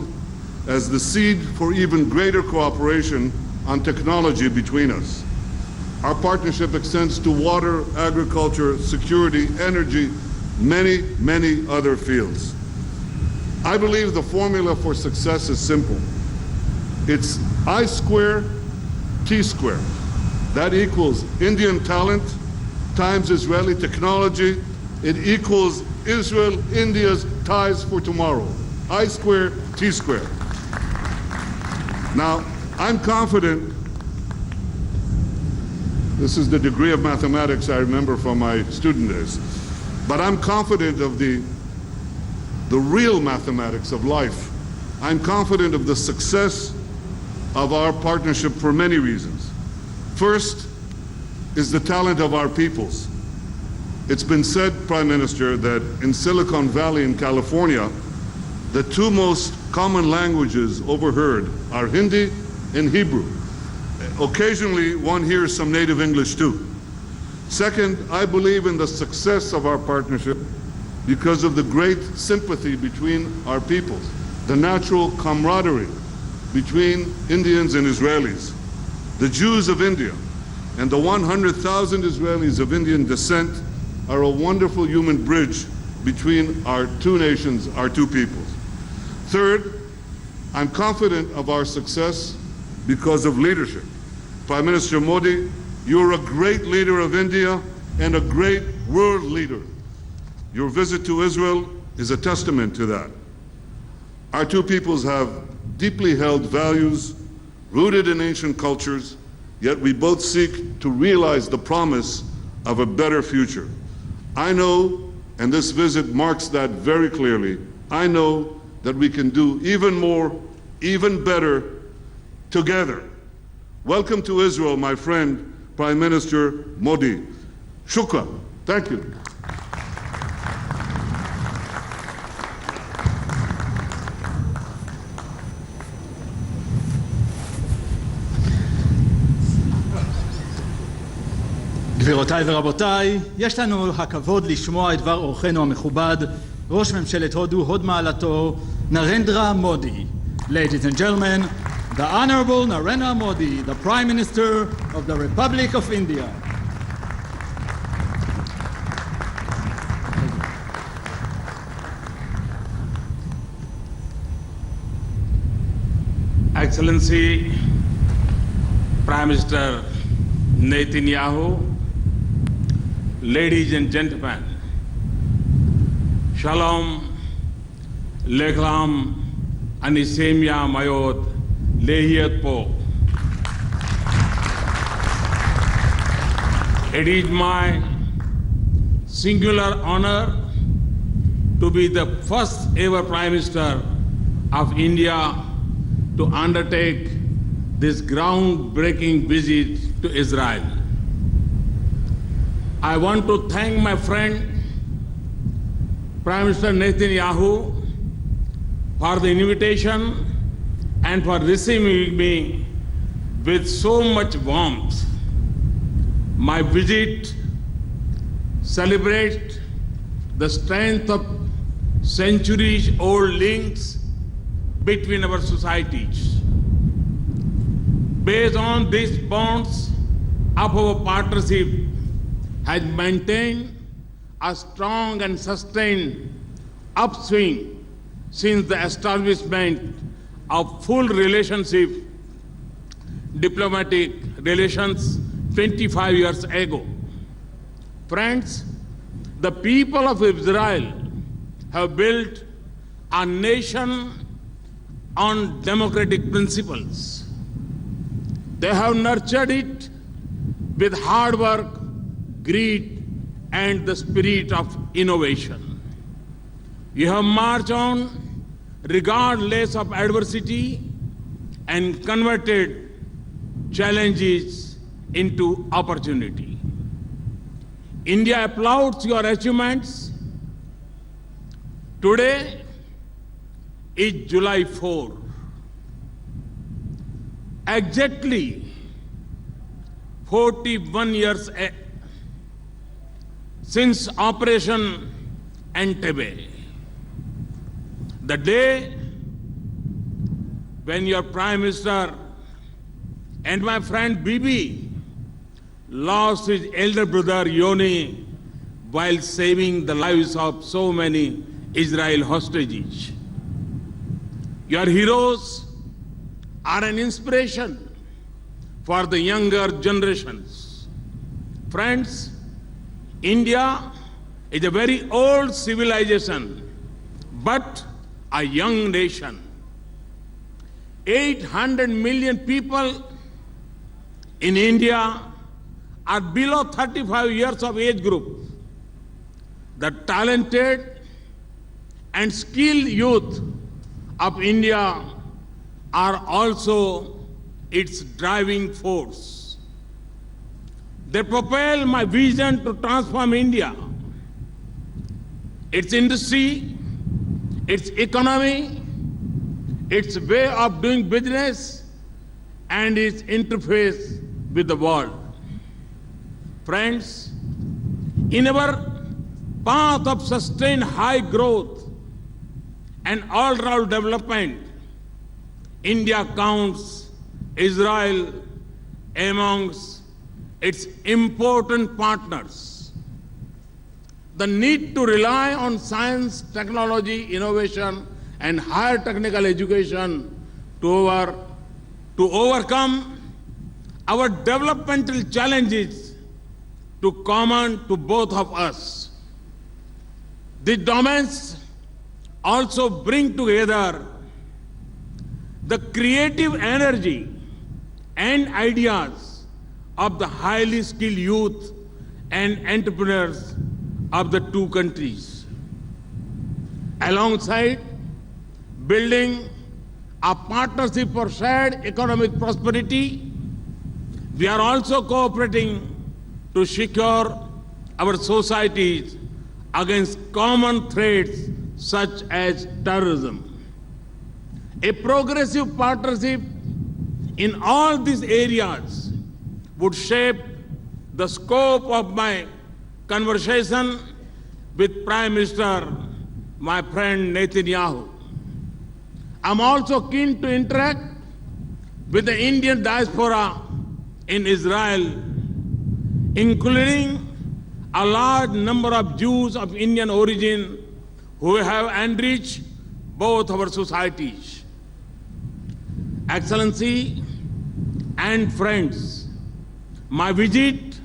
as the seed for even greater cooperation on technology between us. Our partnership extends to water, agriculture, security, energy, many, many other fields. I believe the formula for success is simple. It's I square, T square. That equals Indian talent times Israeli technology. It equals Israel-India's ties for tomorrow. I square, T square. Now, I'm confident, this is the degree of mathematics I remember from my student days, but I'm confident of the real mathematics of life. I'm confident of the success of our partnership for many reasons. First is the talent of our peoples. It's been said, Prime Minister, that in Silicon Valley in California, the two most common languages overheard are Hindi and Hebrew. Occasionally, one hears some native English too. Second, I believe in the success of our partnership because of the great sympathy between our peoples, the natural camaraderie between Indians and Israelis. The Jews of India and the 100,000 Israelis of Indian descent are a wonderful human bridge between our two nations, our two peoples. Third, I'm confident of our success because of leadership. Prime Minister Modi, you're a great leader of India and a great world leader. Your visit to Israel is a testament to that. Our two peoples have deeply held values rooted in ancient cultures, yet we both seek to realize the promise of a better future. I know, and this visit marks that very clearly, I know that we can do even more, even better, together. Welcome to Israel, my friend, Prime Minister Modi. Shukran. Thank you. גבירותיי ורבותיי, יש לנו הכבוד לשמוע את דבר אורחנו המכובד, ראש ממשלת הודו, הוד מעלתו, נרנדרה מודי. Ladies and gentlemen, the Honorable Narendra Modi, the Prime Minister of the Republic of India. Excellency Prime Minister Netanyahu, ladies and gentlemen, Shalom, Leklam, Anisemia Mayot, Lehiat Po. It is my singular honor to be the first ever Prime Minister of India to undertake this groundbreaking visit to Israel. I want to thank my friend Prime Minister Netanyahu for the invitation and for receiving me with so much warmth. My visit celebrates the strength of centuries-old links between our societies. Based on these bonds of our partnership has maintained a strong and sustained upswing since the establishment of full relationship, diplomatic relations 25 years ago. Friends, the people of Israel have built a nation on democratic principles. They have nurtured it with hard work, greed, and the spirit of innovation. You have marched on regardless of adversity and converted challenges into opportunity. India applauds your achievements. Today is July 4. Exactly 41 years since Operation Entebbe. The day when your Prime Minister and my friend Bibi lost his elder brother Yoni while saving the lives of so many Israel hostages. Your heroes are an inspiration for the younger generations. Friends, India is a very old civilization, but a young nation. 800 million people in India are below 35 years of age group. The talented and skilled youth of India are also its driving force. They propel my vision to transform India, its industry, its economy, its way of doing business, and its interface with the world. Friends, in our path of sustained high growth and all-round development, India counts Israel amongst its important partners. The need to rely on science, technology, innovation, and higher technical education to overcome our developmental challenges to common to both of us. These domains also bring together the creative energy and ideas of the highly skilled youth and entrepreneurs of the two countries. Alongside building a partnership for shared economic prosperity, we are also cooperating to secure our societies against common threats such as terrorism. A progressive partnership in all these areas would shape the scope of my conversation with Prime Minister, my friend Netanyahu. I'm also keen to interact with the Indian diaspora in Israel, including a large number of Jews of Indian origin who have enriched both our societies. Excellency and friends, my visit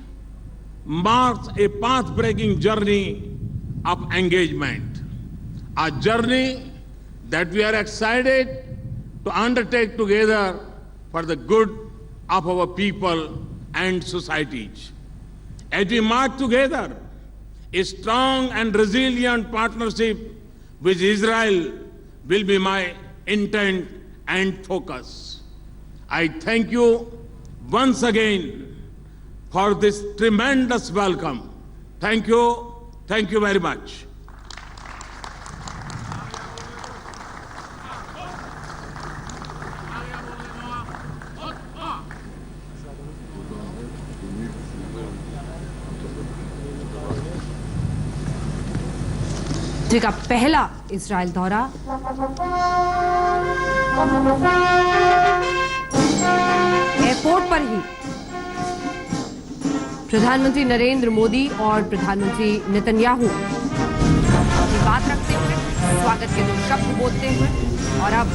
marks a path-breaking journey of engagement, a journey that we are excited to undertake together for the good of our people and societies. As we march together, a strong and resilient partnership with Israel will be my intent and focus. I thank you once again for this tremendous welcome. Thank you very much. का पहला Israel दौरा airport पर ही प्रधानमंत्री नरेंद्र मोदी और प्रधानमंत्री Netanyahu की बात रखते हुए स्वागत के 2 शब्द बोलते हुए। और अब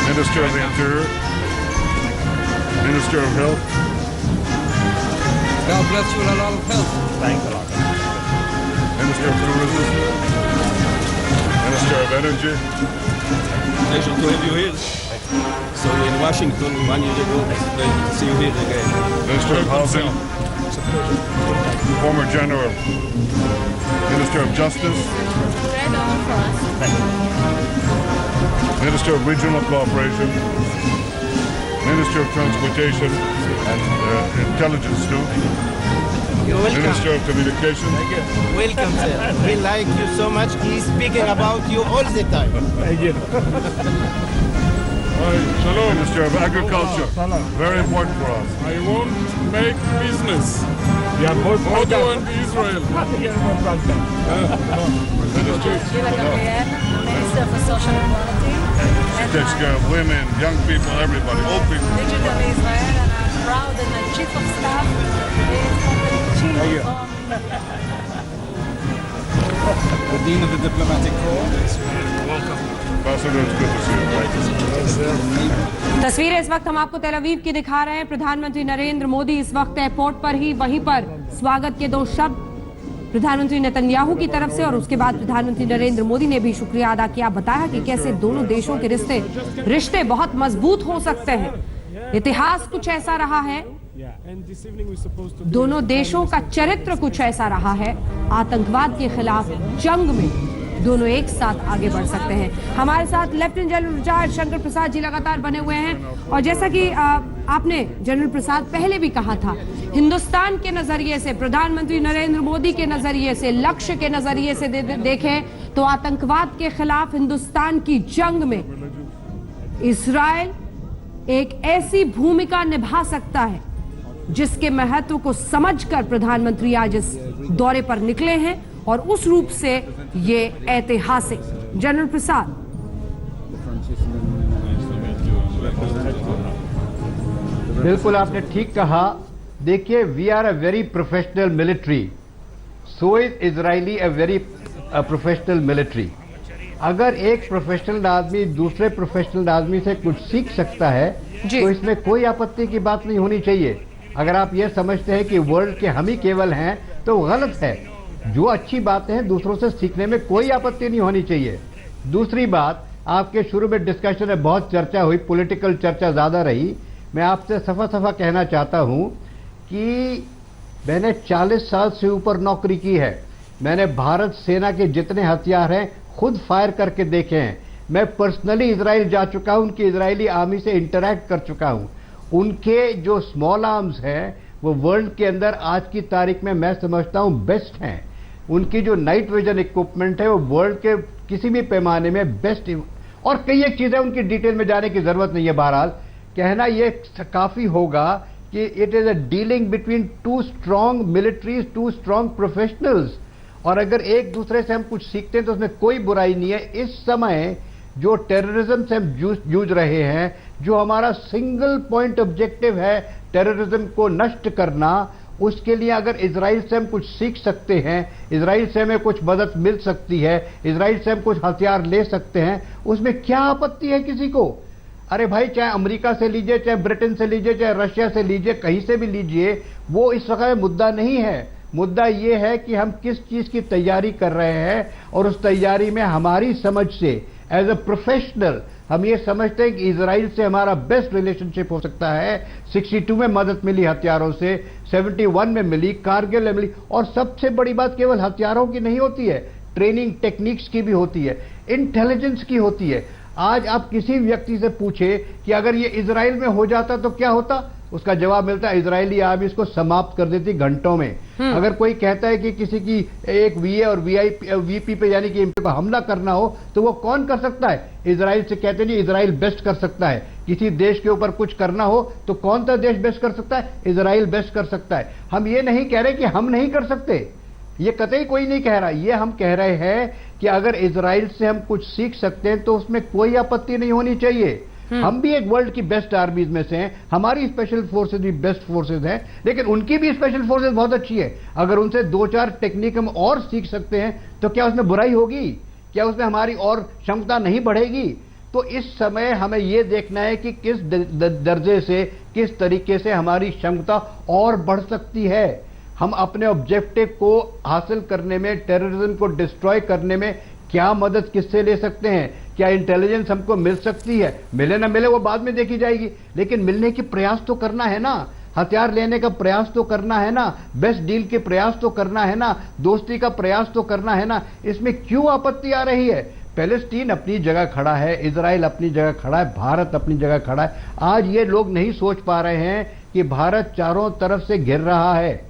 Minister of the Interior, Minister of Health. God bless you with a lot of health. Minister of Tourism, Minister of Energy, Pleasure to have you here. So in Washington 1 year ago, great to see you here again. Minister of Housing, former General, Minister of Justice, Minister of Regional Cooperation, Minister of Transportation and Intelligence too, You're welcome. Minister of Communication, Welcome, sir. We like you so much. He's speaking about you all the time. Minister of Agriculture, very important for us. I won't make business. Modo and Israel. Minister for Social Equality. She takes care of women, young people, everybody, old people. Digital Israel, and I'm proud that my Chief of Staff is Chief The Dean of the Diplomatic Corps. Ambassador, it's good to see you. तस्वीरें इस वक्त हम आपको तेल अवीव की दिखा रहे हैं। प्रधानमंत्री नरेंद्र मोदी इस वक्त एयरपोर्ट पर ही वहीं पर स्वागत के 2 शब्द प्रधानमंत्री नेतन्याहू की तरफ से और उसके बाद प्रधानमंत्री नरेंद्र मोदी ने भी शुक्रिया अदा किया, बताया कि कैसे दोनों देशों के रिश्ते बहुत मजबूत हो सकते हैं। इतिहास कुछ ऐसा रहा है, दोनों देशों का चरित्र कुछ ऐसा रहा है, आतंकवाद के खिलाफ जंग में दोनों एक साथ आगे बढ़ सकते हैं। हमारे साथ lieutenant general retired Shankar Prasad ji लगातार बने हुए हैं और जैसा कि आपने जनरल प्रसाद पहले भी कहा था, हिंदुस्तान के नजरिए से, प्रधानमंत्री नरेंद्र मोदी के नजरिए से, लक्ष्य के नजरिए से देखें तो आतंकवाद के खिलाफ हिंदुस्तान की जंग में इजराइल एक ऐसी भूमिका निभा सकता है जिसके महत्व को समझकर प्रधानमंत्री आज इस दौरे पर निकले हैं और उस रूप से ये ऐतिहासिक। जनरल प्रसाद, बिल्कुल आपने ठीक कहा। देखिए, we are a very professional military, so is Israeli a very professional military. अगर एक प्रोफेशनल आदमी दूसरे प्रोफेशनल आदमी से कुछ सीख सकता है तो इसमें कोई आपत्ति की बात नहीं होनी चाहिए। अगर आप ये समझते हैं कि वर्ल्ड के हम ही केवल हैं तो गलत है। जो अच्छी बातें हैं दूसरों से सीखने में कोई आपत्ति नहीं होनी चाहिए। दूसरी बात, आपके शुरू में डिस्कशन में बहुत चर्चा हुई, पॉलिटिकल चर्चा ज़्यादा रही। मैं आपसे सफा कहना चाहता हूं कि मैंने 40 साल से ऊपर नौकरी की है। मैंने भारत सेना के जितने हथियार हैं खुद फायर करके देखे हैं। मैं पर्सनली इजराइल जा चुका हूं, उनकी इजरायली आर्मी से इंटरैक्ट कर चुका हूं। उनके जो स्मॉल आर्म्स हैं वो वर्ल्ड के अंदर आज की तारीख में मैं समझता हूं बेस्ट हैं। उनकी जो नाइट विजन इक्विपमेंट है वो वर्ल्ड के किसी भी पैमाने में बेस्ट। और कई एक चीजें उनकी डिटेल में जाने की जरूरत नहीं है। बहरहाल कहना ये काफी होगा कि it is a dealing between 2 strong militaries, 2 strong professionals. और अगर एक दूसरे से हम कुछ सीखते हैं तो उसमें कोई बुराई नहीं है। इस समय जो टेररिज्म से हम जूझ रहे हैं, जो हमारा सिंगल पॉइंट ऑब्जेक्टिव है टेररिज्म को नष्ट करना, उसके लिए अगर इजराइल से हम कुछ सीख सकते हैं, इजराइल से हमें कुछ मदद मिल सकती है, इजराइल से हम कुछ हथियार ले सकते हैं, उसमें क्या आपत्ति है किसी को? अरे भाई, चाहे अमेरिका से लीजिए, चाहे ब्रिटेन से लीजिए, चाहे रशिया से लीजिए, कहीं से भी लीजिए, वो इस वक्त मुद्दा नहीं है। मुद्दा ये है कि हम किस चीज की तैयारी कर रहे हैं और उस तैयारी में हमारी समझ से एज अ प्रोफेशनल हम ये समझते हैं कि इजराइल से हमारा बेस्ट रिलेशनशिप हो सकता है। 62 में मदद मिली हथियारों से, 71 में मिली, कारगिल में मिली। और सबसे बड़ी बात केवल हथियारों की नहीं होती है, ट्रेनिंग टेक्निक्स की भी होती है, इंटेलिजेंस की होती है। आज आप किसी व्यक्ति से पूछे कि अगर ये इजराइल में हो जाता तो क्या होता, उसका जवाब मिलता है इजरायली आर्मी इसको समाप्त कर देती घंटों में। अगर कोई कहता है कि किसी की एक वीए और वीपी पे यानी कि एमपी पर हमला करना हो तो वो कौन कर सकता है? इजराइल से कहते नहीं, इजराइल बेस्ट कर सकता है। किसी देश के ऊपर कुछ करना हो तो कौन सा देश बेस्ट कर सकता है? इजराइल बेस्ट कर सकता है। हम ये नहीं कह रहे कि हम नहीं कर सकते, ये कतई कोई नहीं कह रहा। ये हम कह रहे हैं कि अगर इजराइल से हम कुछ सीख सकते हैं तो उसमें कोई आपत्ति नहीं होनी चाहिए। हम भी एक वर्ल्ड की बेस्ट आर्मीज में से हैं, हमारी स्पेशल फोर्सेज भी बेस्ट फोर्सेज हैं, लेकिन उनकी भी स्पेशल फोर्सेज बहुत अच्छी है। अगर उनसे 2-4 टेक्निक हम और सीख सकते हैं तो क्या उसमें बुराई होगी? क्या उसमें हमारी और क्षमता नहीं बढ़ेगी? तो इस समय हमें यह देखना है कि किस दर्जे से, किस तरीके से हमारी क्षमता और बढ़ सकती है। हम अपने ऑब्जेक्टिव को हासिल करने में, टेररिज्म को डिस्ट्रॉय करने में क्या मदद किससे ले सकते हैं? क्या इंटेलिजेंस हमको मिल सकती है? मिले ना मिले वो बाद में देखी जाएगी, लेकिन मिलने की प्रयास तो करना है ना, हथियार लेने का प्रयास तो करना है ना, बेस्ट डील के प्रयास तो करना है ना, दोस्ती का प्रयास तो करना है ना। इसमें क्यों आपत्ति आ रही है? पैलेस्टीन अपनी जगह खड़ा है, इजराइल अपनी जगह खड़ा है, भारत अपनी जगह खड़ा है। आज ये लोग नहीं सोच पा रहे हैं कि भारत चारों तरफ से घिर रहा है।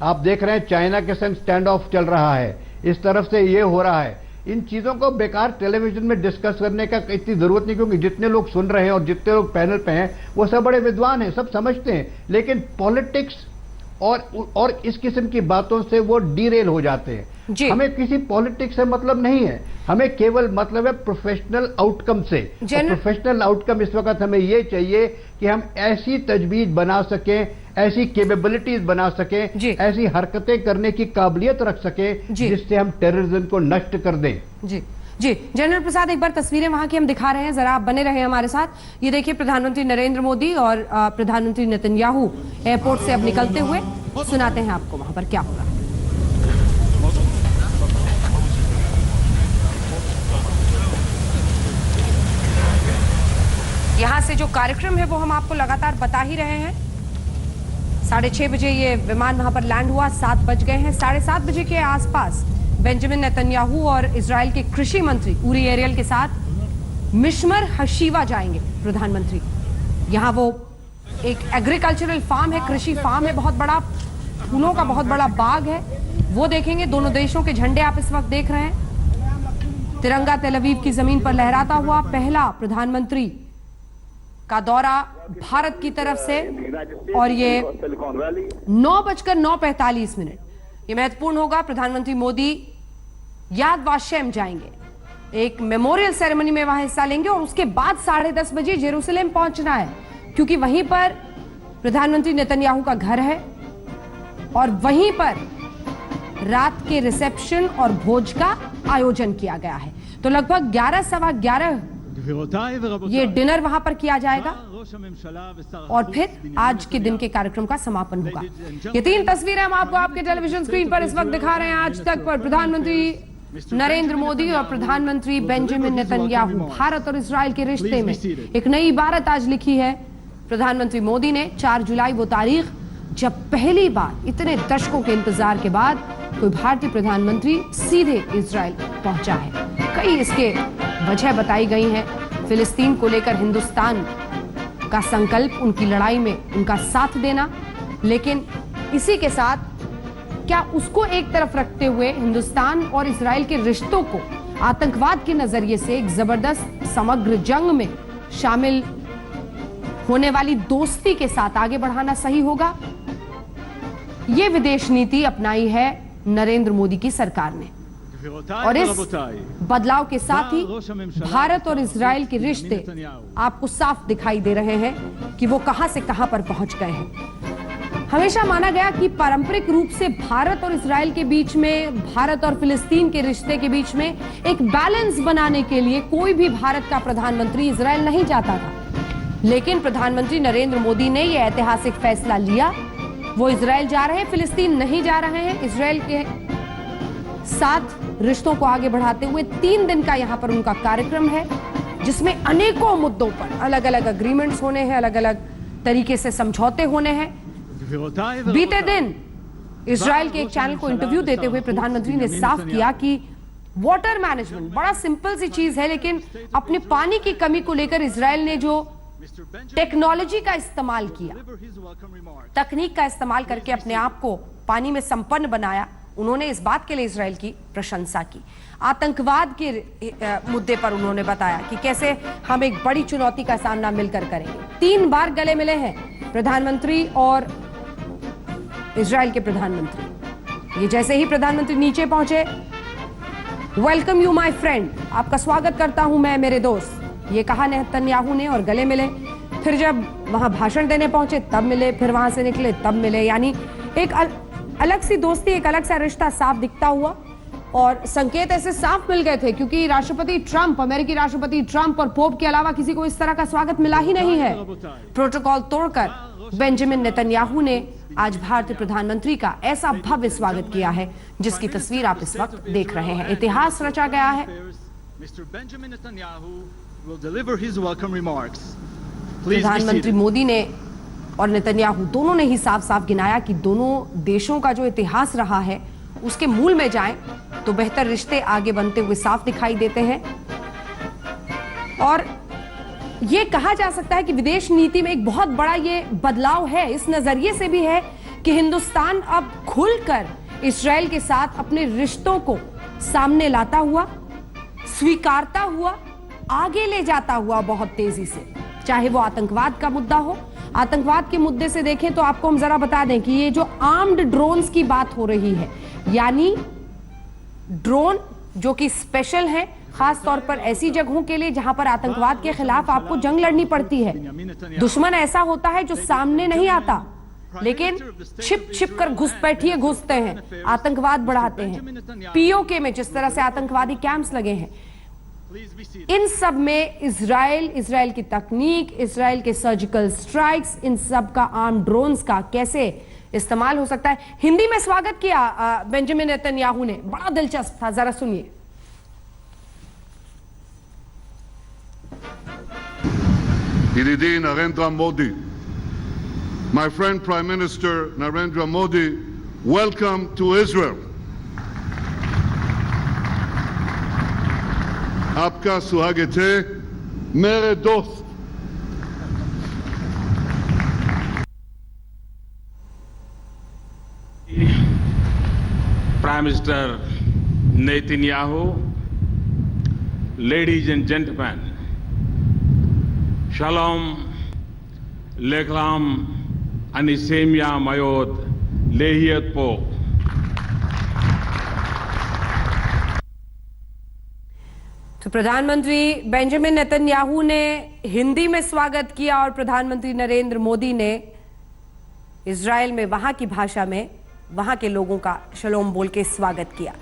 आप देख रहे हैं चाइना के संग स्टैंड ऑफ चल रहा है, इस तरफ से ये हो रहा है। इन चीजों को बेकार टेलीविजन में डिस्कस करने का इतनी जरूरत नहीं, क्योंकि जितने लोग सुन रहे हैं और जितने लोग पैनल पे हैं वो सब बड़े विद्वान हैं, सब समझते हैं, लेकिन पॉलिटिक्स और इस किस्म की बातों से वो डीरेल हो जाते हैं। हमें किसी पॉलिटिक्स से मतलब नहीं है, हमें केवल मतलब है प्रोफेशनल आउटकम से। प्रोफेशनल आउटकम इस वक्त हमें ये चाहिए कि हम ऐसी तजवीज बना सकें, ऐसी कैपेबिलिटीज बना सकें, ऐसी हरकतें करने की काबिलियत रख सकें जिससे हम टेररिज्म को नष्ट कर दें। जी जी जनरल प्रसाद, एक बार तस्वीरें वहां की हम दिखा रहे हैं, जरा आप बने रहे हमारे साथ। ये देखिए प्रधानमंत्री नरेंद्र मोदी और प्रधानमंत्री नेतन्याहू एयरपोर्ट से अब निकलते हुए, सुनाते हैं आपको वहां पर क्या हो रहा है। यहां से जो कार्यक्रम है वो हम आपको लगातार बता ही रहे हैं। 6:30 बजे ये विमान वहां पर लैंड हुआ, 7 बज गए हैं। 7:30 बजे के आसपास बेंजामिन नेतन्याहू और इजराइल के कृषि मंत्री ऊरी एरियल के साथ मिशमर हशीवा जाएंगे प्रधानमंत्री। यहाँ वो एक एग्रीकल्चरल फार्म है, कृषि फार्म है, बहुत बड़ा, फूलों का बहुत बड़ा बाग है, वो देखेंगे। दोनों देशों के झंडे आप इस वक्त देख रहे हैं। तिरंगा तेल अवीव की जमीन पर लहराता हुआ पहला प्रधानमंत्री का दौरा भारत की तरफ से, और ये 9:45। ये महत्वपूर्ण होगा। प्रधानमंत्री मोदी याद वाशेम जाएंगे, एक मेमोरियल सेरेमनी में वहां हिस्सा लेंगे, और उसके बाद 10:30 बजे जेरूसलम पहुंचना है, क्योंकि वहीं पर प्रधानमंत्री नेतन्याहू का घर है और वहीं पर रात के रिसेप्शन और भोज का आयोजन किया गया है। तो लगभग 11-11:15 ये डिनर वहां पर किया जाएगा और फिर आज के दिन के कार्यक्रम का समापन होगा। ये 3 तस्वीरें हम आपको आपके टेलीविजन स्क्रीन पर इस वक्त दिखा रहे हैं। आज तक पर प्रधानमंत्री नरेंद्र मोदी और प्रधानमंत्री बेंजामिन नेतन्याहू, भारत और इजराइल के रिश्ते में एक नई इबारत आज लिखी है प्रधानमंत्री मोदी ने। 4 जुलाई वो तारीख जब पहली बार इतने दशकों के इंतजार के बाद कोई भारतीय प्रधानमंत्री सीधे इजराइल पहुंचा है। कई इसके वजह बताई गई हैं। फिलिस्तीन को लेकर हिंदुस्तान का संकल्प, उनकी लड़ाई में उनका साथ देना, लेकिन इसी के साथ क्या उसको एक तरफ रखते हुए हिंदुस्तान और इजराइल के रिश्तों को आतंकवाद के नजरिए से एक जबरदस्त समग्र जंग में शामिल होने वाली दोस्ती के साथ आगे बढ़ाना सही होगा। ये विदेश नीति अपनाई है नरेंद्र मोदी की सरकार ने, और इस बदलाव के साथ ही भारत और इजराइल के रिश्ते आपको साफ दिखाई दे रहे हैं कि वो कहां से कहां पर पहुंच गए हैं। हमेशा माना गया कि पारंपरिक रूप से भारत और इजराइल के बीच में, भारत और फिलिस्तीन के रिश्ते के बीच में एक बैलेंस बनाने के लिए कोई भी भारत का प्रधानमंत्री इजराइल नहीं जाता था, लेकिन प्रधानमंत्री नरेंद्र मोदी ने यह ऐतिहासिक फैसला लिया। वो इजराइल जा रहे हैं, फिलिस्तीन नहीं जा रहे हैं। इजराइल के साथ रिश्तों को आगे बढ़ाते हुए 3 दिन का यहां पर उनका कार्यक्रम है, जिसमें अनेकों मुद्दों पर अलग अलग एग्रीमेंट्स होने हैं, अलग अलग तरीके से समझौते होने हैं। बीते दिन इजराइल के एक चैनल को इंटरव्यू देते हुए प्रधानमंत्री ने साफ किया कि वाटर मैनेजमेंट बड़ा सिंपल सी चीज है, लेकिन अपने पानी की कमी को लेकर इजराइल ने जो टेक्नोलॉजी का इस्तेमाल किया, तकनीक का इस्तेमाल करके अपने आप को पानी में संपन्न बनाया, उन्होंने इस बात के लिए इजराइल की प्रशंसा की। आतंकवाद के मुद्दे पर उन्होंने बताया कि कैसे हम एक बड़ी चुनौती का सामना मिलकर करेंगे। 3 बार गले मिले हैं प्रधानमंत्री और इजराइल के प्रधानमंत्री। ये जैसे ही प्रधानमंत्री नीचे पहुंचे, वेलकम यू माय फ्रेंड, आपका स्वागत करता हूं मैं मेरे दोस्त, ये कहा नेतन्याहू ने और गले मिले। फिर जब वहां भाषण देने पहुंचे तब मिले, फिर वहां से निकले तब मिले। यानी एक अलग सी दोस्ती, एक अलग सा रिश्ता साफ दिखता हुआ। और संकेत ऐसे साफ मिल गए थे क्योंकि राष्ट्रपति ट्रंप, अमेरिकी राष्ट्रपति ट्रंप और पोप के अलावा किसी को इस तरह का स्वागत मिला ही नहीं है। प्रोटोकॉल तोड़कर बेंजामिन नेतन्याहू ने आज भारतीय प्रधानमंत्री का ऐसा भव्य स्वागत किया है जिसकी तस्वीर आप इस वक्त देख रहे हैं। इतिहास रचा गया है। प्रधानमंत्री मोदी ने और नेतन्याहू दोनों ने ही साफ साफ गिनाया कि दोनों देशों का जो इतिहास रहा है उसके मूल में जाएं तो बेहतर रिश्ते आगे बनते हुए साफ दिखाई देते हैं। और ये कहा जा सकता है कि विदेश नीति में एक बहुत बड़ा ये बदलाव है, इस नजरिए से भी है कि हिंदुस्तान अब खुलकर इस्राएल के साथ अपने रिश्तों को सामने लाता हुआ, स्वीकारता हुआ, आगे ले जाता हुआ बहुत तेजी से। चाहे वो आतंकवाद का मुद्दा हो, आतंकवाद के मुद्दे से देखें तो आपको हम जरा बता दें कि ये जो आर्म्ड ड्रोन्स की बात हो रही है, यानी ड्रोन जो कि स्पेशल है खास तौर पर ऐसी जगहों के लिए जहां पर आतंकवाद के खिलाफ आपको जंग लड़नी पड़ती है। दुश्मन ऐसा होता है जो सामने नहीं आता लेकिन छिप छिप कर घुसपैठिए घुसते हैं, आतंकवाद बढ़ाते हैं। पीओके में जिस तरह से आतंकवादी कैंप्स लगे हैं, इन सब में इजराइल की तकनीक, इजराइल के सर्जिकल स्ट्राइक्स, इन सब का आर्म ड्रोन्स का कैसे इस्तेमाल हो सकता है। हिंदी में स्वागत किया बेंजामिन नेतन्याहू ने, बड़ा दिलचस्प था, जरा सुनिए। Yedidi Narendra Modi, my friend Prime Minister Narendra Modi, welcome to Israel. आपका स्वागत है मेरे दोस्त। Prime Minister Netanyahu, ladies and gentlemen, Shalom, Leklam, Anisemia Mayod, Lehiat Po. तो प्रधानमंत्री बेंजामिन नेतन्याहू ने हिंदी में स्वागत किया और प्रधानमंत्री नरेंद्र मोदी ने इजराइल में वहां की भाषा में वहां के लोगों का शलोम बोल के स्वागत किया।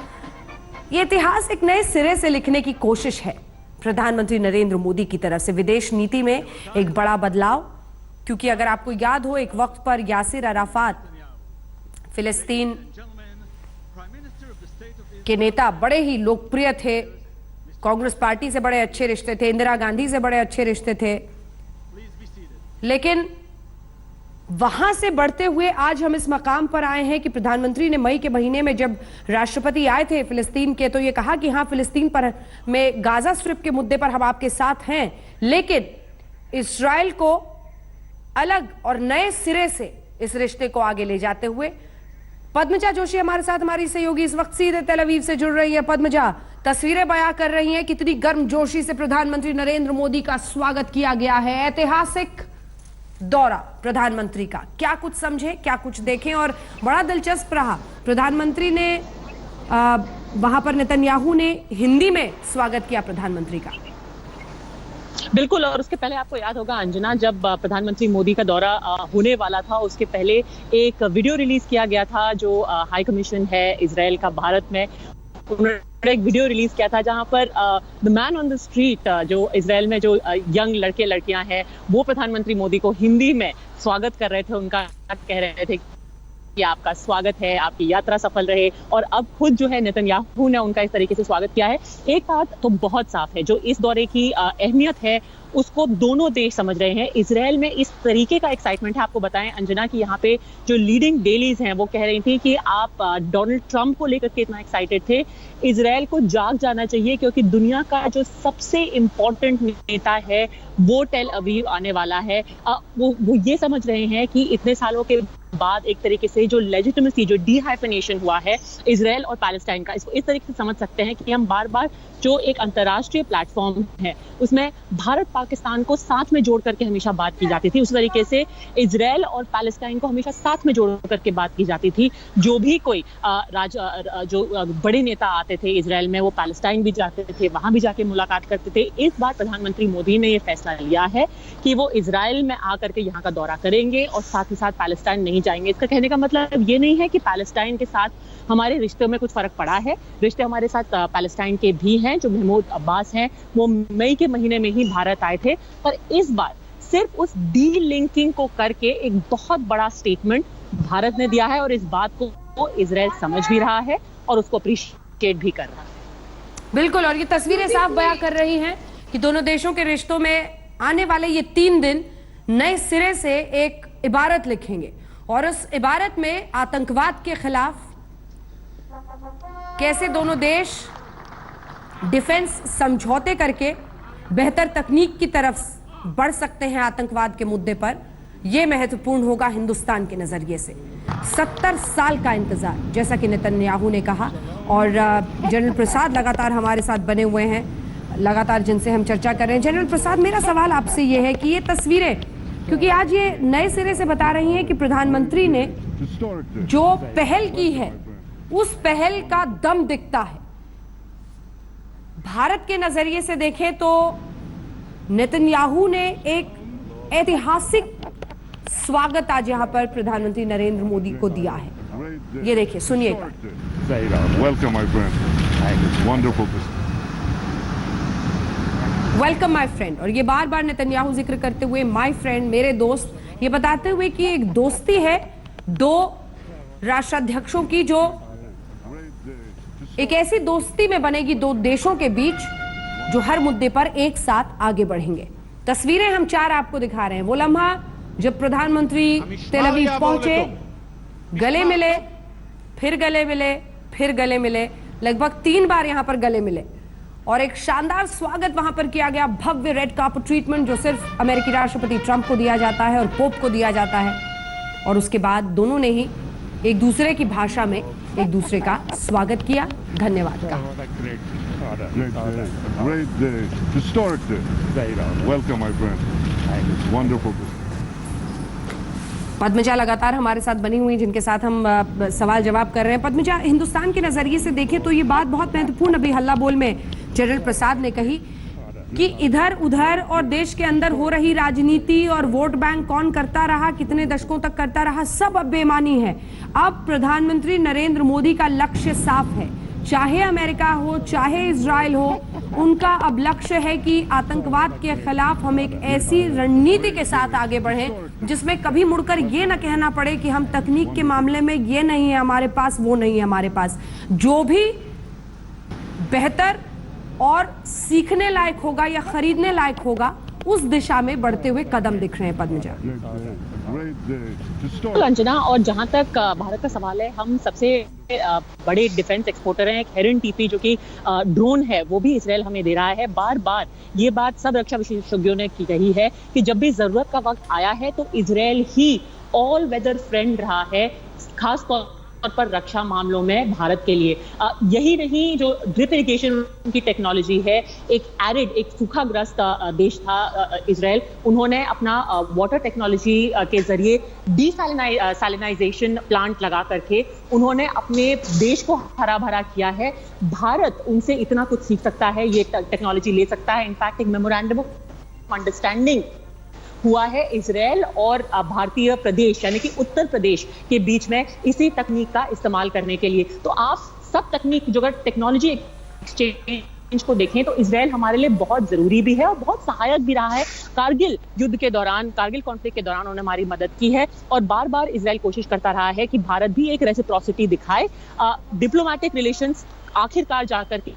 यह इतिहास एक नए सिरे से लिखने की कोशिश है प्रधानमंत्री नरेंद्र मोदी की तरफ से। विदेश नीति में एक बड़ा बदलाव, क्योंकि अगर आपको याद हो एक वक्त पर यासिर अराफात फिलिस्तीन के नेता बड़े ही लोकप्रिय थे, कांग्रेस पार्टी से बड़े अच्छे रिश्ते थे, इंदिरा गांधी से बड़े अच्छे रिश्ते थे, लेकिन वहां से बढ़ते हुए आज हम इस मकाम पर आए हैं कि प्रधानमंत्री ने मई के महीने में जब राष्ट्रपति आए थे फिलिस्तीन के, तो ये कहा कि हां फिलिस्तीन पर में गाजा स्ट्रिप के मुद्दे पर हम आपके साथ हैं, लेकिन इस्राएल को अलग और नए सिरे से इस रिश्ते को आगे ले जाते हुए। पद्मजा जोशी हमारे साथ, हमारी सहयोगी इस वक्त सीधे तेल अवीव से जुड़ रही है। पद्मजा, तस्वीरें बयां कर रही हैं कितनी गर्मजोशी से प्रधानमंत्री नरेंद्र मोदी का स्वागत किया गया है। ऐतिहासिक दौरा प्रधानमंत्री का, क्या कुछ समझे, क्या कुछ देखें। और बड़ा दिलचस्प रहा, प्रधानमंत्री ने वहां पर नेतन्याहू ने हिंदी में स्वागत किया प्रधानमंत्री का। बिल्कुल, और उसके पहले आपको याद होगा अंजना, जब प्रधानमंत्री मोदी का दौरा होने वाला था उसके पहले एक वीडियो रिलीज किया गया था जो हाई कमीशन है इजराइल का भारत में, उन्होंने एक वीडियो रिलीज किया था जहां पर the man on the street, जो इजराइल में जो यंग लड़के लड़कियां हैं वो प्रधानमंत्री मोदी को हिंदी में स्वागत कर रहे थे, उनका कह रहे थे कि आपका स्वागत है, आपकी यात्रा सफल रहे। और अब खुद जो है नेतन्याहू ने उनका इस तरीके से स्वागत किया है। एक बात तो बहुत साफ है, जो इस दौरे की अहमियत है उसको दोनों देश समझ रहे हैं। इजराइल में इस तरीके का एक्साइटमेंट है, आपको बताएं अंजना कि यहाँ पे जो लीडिंग डेलीज हैं वो कह रही थी कि आप डोनाल्ड ट्रंप को लेकर के इतना एक्साइटेड थे, इजराइल को जाग जाना चाहिए क्योंकि दुनिया का जो सबसे इम्पोर्टेंट नेता है वो टेल अवीव आने वाला है। वो ये समझ रहे हैं कि इतने सालों के बाद एक तरीके से जो लेजिटिमेसी, जो डीहाइफिनेशन हुआ है इजराइल और पैलेस्टाइन का, इसको इस तरीके से समझ सकते हैं कि हम बार बार जो एक अंतर्राष्ट्रीय प्लेटफॉर्म है उसमें भारत पाकिस्तान को साथ में जोड़ करके हमेशा बात की जाती थी, उस तरीके से इजराइल और पैलेस्टाइन को हमेशा साथ में जोड़ करके बात की जाती थी। जो भी कोई जो बड़े नेता आते थे इजराइल में, वो पैलेस्टाइन भी जाते थे, वहां भी जाके मुलाकात करते थे। इस बार प्रधानमंत्री मोदी ने ये फैसला लिया है कि वो इजराइल में आकर के यहाँ का दौरा करेंगे और साथ ही साथ पैलेस्टाइन नहीं जाएंगे। इसका कहने का मतलब ये नहीं है कि पैलेस्टाइन के साथ हमारे रिश्तों में कुछ फर्क पड़ा है। रिश्ते हमारे साथ पैलेस्टाइन के भी हैं। जो महमूद अब्बास हैं वो मई के महीने में ही भारत आए थे, पर इस बार सिर्फ उस डी लिंकिंग को करके एक बहुत बड़ा स्टेटमेंट भारत ने दिया है और इस बात को इजराइल समझ भी रहा है और उसको अप्रिशिएट भी कर रहा है। बिल्कुल, और ये तस्वीरें साफ बयां कर रही हैं कि दोनों देशों के रिश्तों में आने वाले ये 3 दिन नए सिरे से एक इबारत लिखेंगे और उस इबारत में आतंकवाद के खिलाफ कैसे दोनों देश डिफेंस समझौते करके बेहतर तकनीक की तरफ बढ़ सकते हैं आतंकवाद के मुद्दे पर, यह महत्वपूर्ण होगा हिंदुस्तान के नजरिए से। 70 साल का इंतजार, जैसा कि नेतन्याहू ने कहा, और जनरल प्रसाद लगातार हमारे साथ बने हुए हैं, लगातार जिनसे हम चर्चा कर रहे हैं। जनरल प्रसाद, मेरा सवाल आपसे यह है कि ये तस्वीरें, क्योंकि आज ये नए सिरे से बता रही हैं कि प्रधानमंत्री ने जो पहल की है उस पहल का दम दिखता है। भारत के नजरिए से देखें तो नेतन्याहू ने एक ऐतिहासिक स्वागत आज यहां पर प्रधानमंत्री नरेंद्र मोदी को दिया है। ये देखिए, सुनिएगा। Welcome, my friend. Wonderful. Welcome my friend, और ये बार बार नेतन्याहू जिक्र करते हुए माय फ्रेंड, मेरे दोस्त, ये बताते हुए कि एक दोस्ती है दो राष्ट्राध्यक्षों की, जो एक ऐसी दोस्ती में बनेगी दो देशों के बीच जो हर मुद्दे पर एक साथ आगे बढ़ेंगे। तस्वीरें हम 4 आपको दिखा रहे हैं। वो लम्हा जब प्रधानमंत्री तेल अवीव पहुंचे, गले मिले, फिर गले मिले, फिर गले मिले, लगभग 3 बार यहां पर गले मिले और एक शानदार स्वागत वहां पर किया गया। भव्य रेड कार्पेट ट्रीटमेंट जो सिर्फ अमेरिकी राष्ट्रपति ट्रंप को दिया जाता है और पोप को दिया जाता है, और उसके बाद दोनों ने ही एक दूसरे की भाषा में एक दूसरे का स्वागत किया, धन्यवाद कहा। Great day. Historic day. Welcome, my friend. Wonderful. Padmaja लगातार हमारे साथ बनी हुई, जिनके साथ हम सवाल जवाब कर रहे हैं। पद्मजा, हिंदुस्तान के नजरिए से देखें तो ये बात बहुत महत्वपूर्ण अभी हल्ला बोल में जनरल प्रसाद ने कही कि इधर उधर और देश के अंदर हो रही राजनीति और वोट बैंक कौन करता रहा, कितने दशकों तक करता रहा, सब अब बेमानी है। अब प्रधानमंत्री नरेंद्र मोदी का लक्ष्य साफ है, चाहे अमेरिका हो चाहे इजराइल हो, उनका अब लक्ष्य है कि आतंकवाद के खिलाफ हम एक ऐसी रणनीति के साथ आगे बढ़ें जिसमें कभी मुड़कर ये न कहना पड़े कि हम तकनीक के मामले में ये नहीं है हमारे पास, वो नहीं है हमारे पास। जो भी बेहतर और सीखने लायक होगा या खरीदने लायक होगा, उस दिशा में बढ़ते हुए कदम दिख रहे हैं। पद्मजा, अंजना, और जहां तक भारत का सवाल है, हम सबसे बड़े डिफेंस एक्सपोर्टर हैं। हेरन टीपी जो कि ड्रोन है वो भी इजराइल हमें दे रहा है। बार बार ये बात सब रक्षा विशेषज्ञों ने की कही है कि जब भी जरूरत का वक्त आया है तो इजराइल ही ऑल वेदर फ्रेंड रहा है, खास तौर पर रक्षा मामलों में भारत के लिए। यही नहीं, जो ड्रिप इरिगेशन की टेक्नोलॉजी है, एक एरिड, एक सूखाग्रस्त देश था इजराइल, उन्होंने अपना वाटर टेक्नोलॉजी के जरिए डीसैलिनाइजेशन प्लांट लगा करके उन्होंने अपने देश को हरा भरा किया है। भारत उनसे इतना कुछ सीख सकता है, ये टेक्नोलॉजी ले सकता है। इनफैक्ट एक मेमोरेंडम ऑफ अंडरस्टैंडिंग हुआ है इजराइल और भारतीय प्रदेश यानी कि उत्तर प्रदेश के बीच में इसी तकनीक का इस्तेमाल करने के लिए। तो आप सब तकनीक, जो अगर टेक्नोलॉजी एक्सचेंज को देखें तो इजराइल हमारे लिए बहुत जरूरी भी है और बहुत सहायक भी रहा है। कारगिल युद्ध के दौरान, कारगिल कॉन्फ्लिक्ट के दौरान उन्होंने हमारी मदद की है और बार बार इजराइल कोशिश करता रहा है कि भारत भी एक रेसिप्रोसिटी दिखाए। डिप्लोमेटिक रिलेशंस आखिरकार जाकर के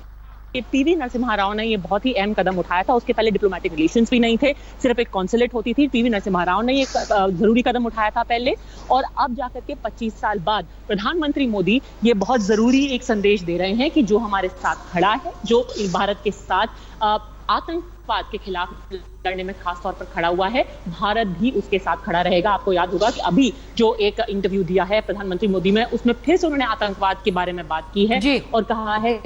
पीवी नरसिम्हा राव ने ये बहुत ही अहम कदम उठाया था। उसके पहले डिप्लोमेटिक रिलेशंस भी नहीं थे, सिर्फ एक कॉन्सुलेट होती थी। पीवी नरसिम्हा राव ने ये जरूरी कदम उठाया था पहले, और अब जाकर के 25 साल बाद प्रधानमंत्री मोदी ये बहुत जरूरी एक संदेश दे रहे हैं कि जो हमारे साथ खड़ा है, जो भारत के साथ आतंकवाद के खिलाफ लड़ने में खास तौर पर खड़ा हुआ है। भारत भी उसके साथ खड़ा रहेगा। आपको याद होगा कि अभी जो एक इंटरव्यू दिया है प्रधानमंत्री मोदी में, उसमें फिर से उन्होंने आतंकवाद के बारे में बात की है और कहा है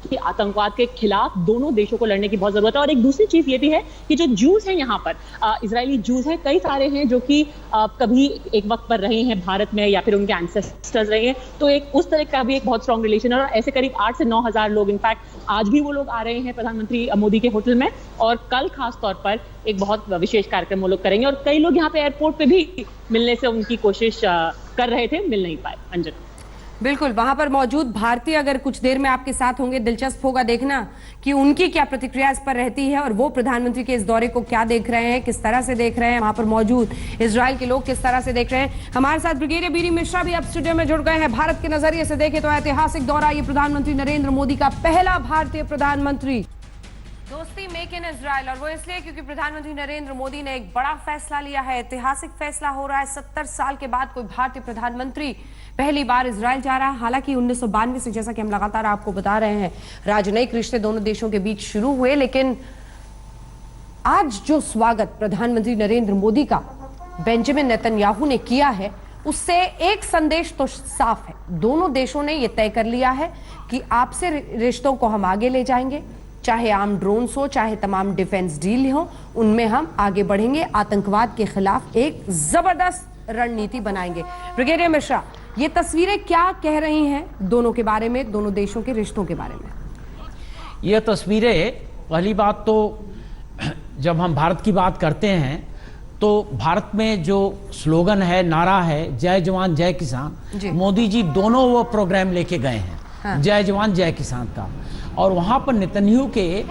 कि आतंकवाद के खिलाफ दोनों देशों को लड़ने की बहुत जरूरत है। और एक दूसरी चीज ये भी है कि जो जूस हैं यहाँ पर, इजरायली जूस हैं, कई सारे हैं जो कि कभी एक वक्त पर रहे हैं भारत में या फिर उनके एंसेस्टर्स रहे हैं, तो एक उस तरह का भी एक बहुत स्ट्रॉन्ग रिलेशन है। और ऐसे करीब 8 से 9 हजार लोग, इनफैक्ट आज भी वो लोग आ रहे हैं प्रधानमंत्री मोदी के होटल में, और कल खास तौर पर एक बहुत विशेष कार्यक्रम वो लोग करेंगे। और कई लोग यहाँ पे एयरपोर्ट पे भी मिलने से उनकी कोशिश कर रहे थे, मिल नहीं पाए। अंजन, बिल्कुल, वहां पर मौजूद भारतीय अगर कुछ देर में आपके साथ होंगे, दिलचस्प होगा देखना कि उनकी क्या प्रतिक्रिया इस पर रहती है और वो प्रधानमंत्री के इस दौरे को क्या देख रहे हैं, किस तरह से देख रहे हैं, वहां पर मौजूद इजराइल के लोग किस तरह से देख रहे हैं। हमारे साथ ब्रिगेडियर बीडी मिश्रा भी अब स्टूडियो में जुड़ गए हैं। भारत के नजरिए से देखें तो ऐतिहासिक दौरा, ये प्रधानमंत्री नरेंद्र मोदी का पहला भारतीय प्रधानमंत्री। दोस्ती मेक इन इजराइल, और वो इसलिए क्योंकि प्रधानमंत्री नरेंद्र मोदी ने एक बड़ा फैसला लिया है, ऐतिहासिक फैसला हो रहा है। 70 साल के बाद कोई भारतीय प्रधानमंत्री पहली बार इजराइल जा रहा है। हालांकि 1992 से, जैसा कि हम लगातार आपको बता रहे हैं, राजनयिक रिश्ते दोनों देशों के बीच शुरू हुए, लेकिन आज जो स्वागत प्रधानमंत्री नरेंद्र मोदी का बेंजामिन नेतन्याहू ने किया है, उससे एक संदेश तो साफ है। दोनों देशों ने यह तय कर लिया है कि आपसे रिश्तों को हम आगे ले जाएंगे, चाहे आर्म ड्रोन्स हो, चाहे तमाम डिफेंस डील हो, उनमें हम आगे बढ़ेंगे, आतंकवाद के खिलाफ एक जबरदस्त रणनीति बनाएंगे। ब्रिगेडियर मिश्रा, ये तस्वीरें क्या कह रही हैं दोनों के बारे में, दोनों देशों के रिश्तों के बारे में? ये तस्वीरें, पहली बात तो जब हम भारत की बात करते हैं तो भारत में जो स्लोगन है, नारा है, जय जवान जय किसान, मोदी जी दोनों वो प्रोग्राम लेके गए हैं। हाँ। जय जवान जय किसान का, और वहाँ पर नेतन्याहू के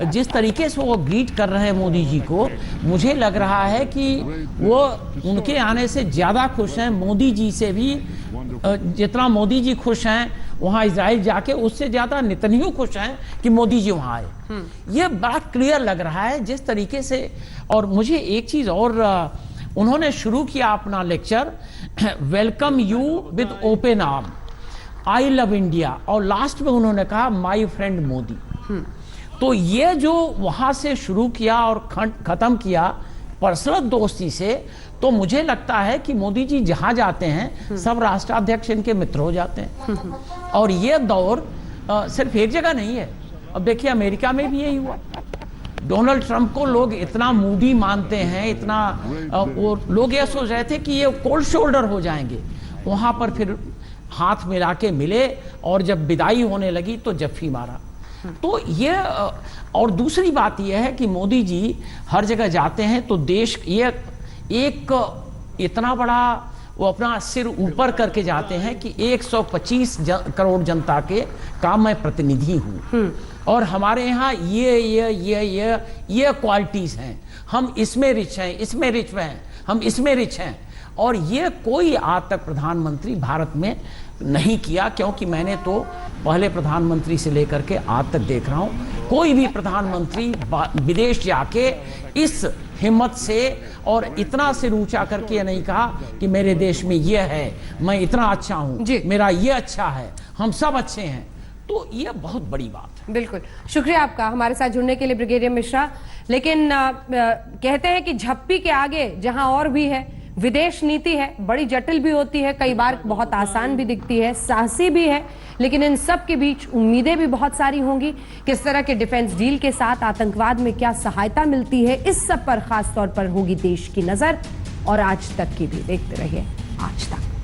जिस तरीके से वो ग्रीट कर रहे हैं मोदी जी को, मुझे लग रहा है कि वो उनके आने से ज़्यादा खुश हैं, मोदी जी से भी। जितना मोदी जी खुश हैं वहाँ इजराइल जाके, उससे ज़्यादा नेतन्याहू खुश हैं कि मोदी जी वहाँ आए। ये बड़ा क्लियर लग रहा है जिस तरीके से। और मुझे एक चीज़ और, उन्होंने शुरू किया अपना lecture, welcome you with open arm, I love India, और लास्ट में उन्होंने कहा माय फ्रेंड मोदी। तो ये जो वहां से शुरू किया और खत्म किया पर्सनल दोस्ती से, तो मुझे लगता है कि मोदी जी जहां जाते हैं सब राष्ट्राध्यक्ष इनके मित्र हो जाते हैं। और ये दौर सिर्फ एक जगह नहीं है। अब देखिए अमेरिका में भी यही हुआ। डोनाल्ड ट्रंप को लोग इतना मूडी मानते हैं, इतना वो लोग ये सोच रहे थे कि ये कोल्ड शोल्डर हो जाएंगे, वहां पर फिर हाथ मिला के मिले, और जब विदाई होने लगी तो जफ्फी मारा। तो ये, और दूसरी बात यह है कि मोदी जी हर जगह जाते हैं तो देश ये एक इतना बड़ा वो अपना सिर ऊपर करके जाते हैं कि 125 करोड़ जनता के का मैं प्रतिनिधि हूँ, और हमारे यहाँ ये क्वालिटीज हैं, हम इसमें रिच हैं, इसमें रिच हैं, हम इसमें रिच हैं। और ये कोई आज तक प्रधानमंत्री भारत में नहीं किया, क्योंकि मैंने तो पहले प्रधानमंत्री से लेकर के आज तक देख रहा हूँ, कोई भी प्रधानमंत्री विदेश जाके इस हिम्मत से और इतना सिर ऊंचा करके नहीं कहा कि मेरे देश में ये है, मैं इतना अच्छा हूँ, मेरा ये अच्छा है, हम सब अच्छे हैं। तो ये बहुत बड़ी बात है। बिल्कुल, शुक्रिया आपका हमारे साथ जुड़ने के लिए ब्रिगेडियर मिश्रा। लेकिन कहते हैं कि झप्पी के आगे जहां और भी है, विदेश नीति है, बड़ी जटिल भी होती है, कई बार बहुत आसान भी दिखती है, साहसी भी है, लेकिन इन सब के बीच उम्मीदें भी बहुत सारी होंगी। किस तरह के डिफेंस डील के साथ आतंकवाद में क्या सहायता मिलती है, इस सब पर खास तौर पर होगी देश की नजर। और आज तक की भी देखते रहिए आज तक।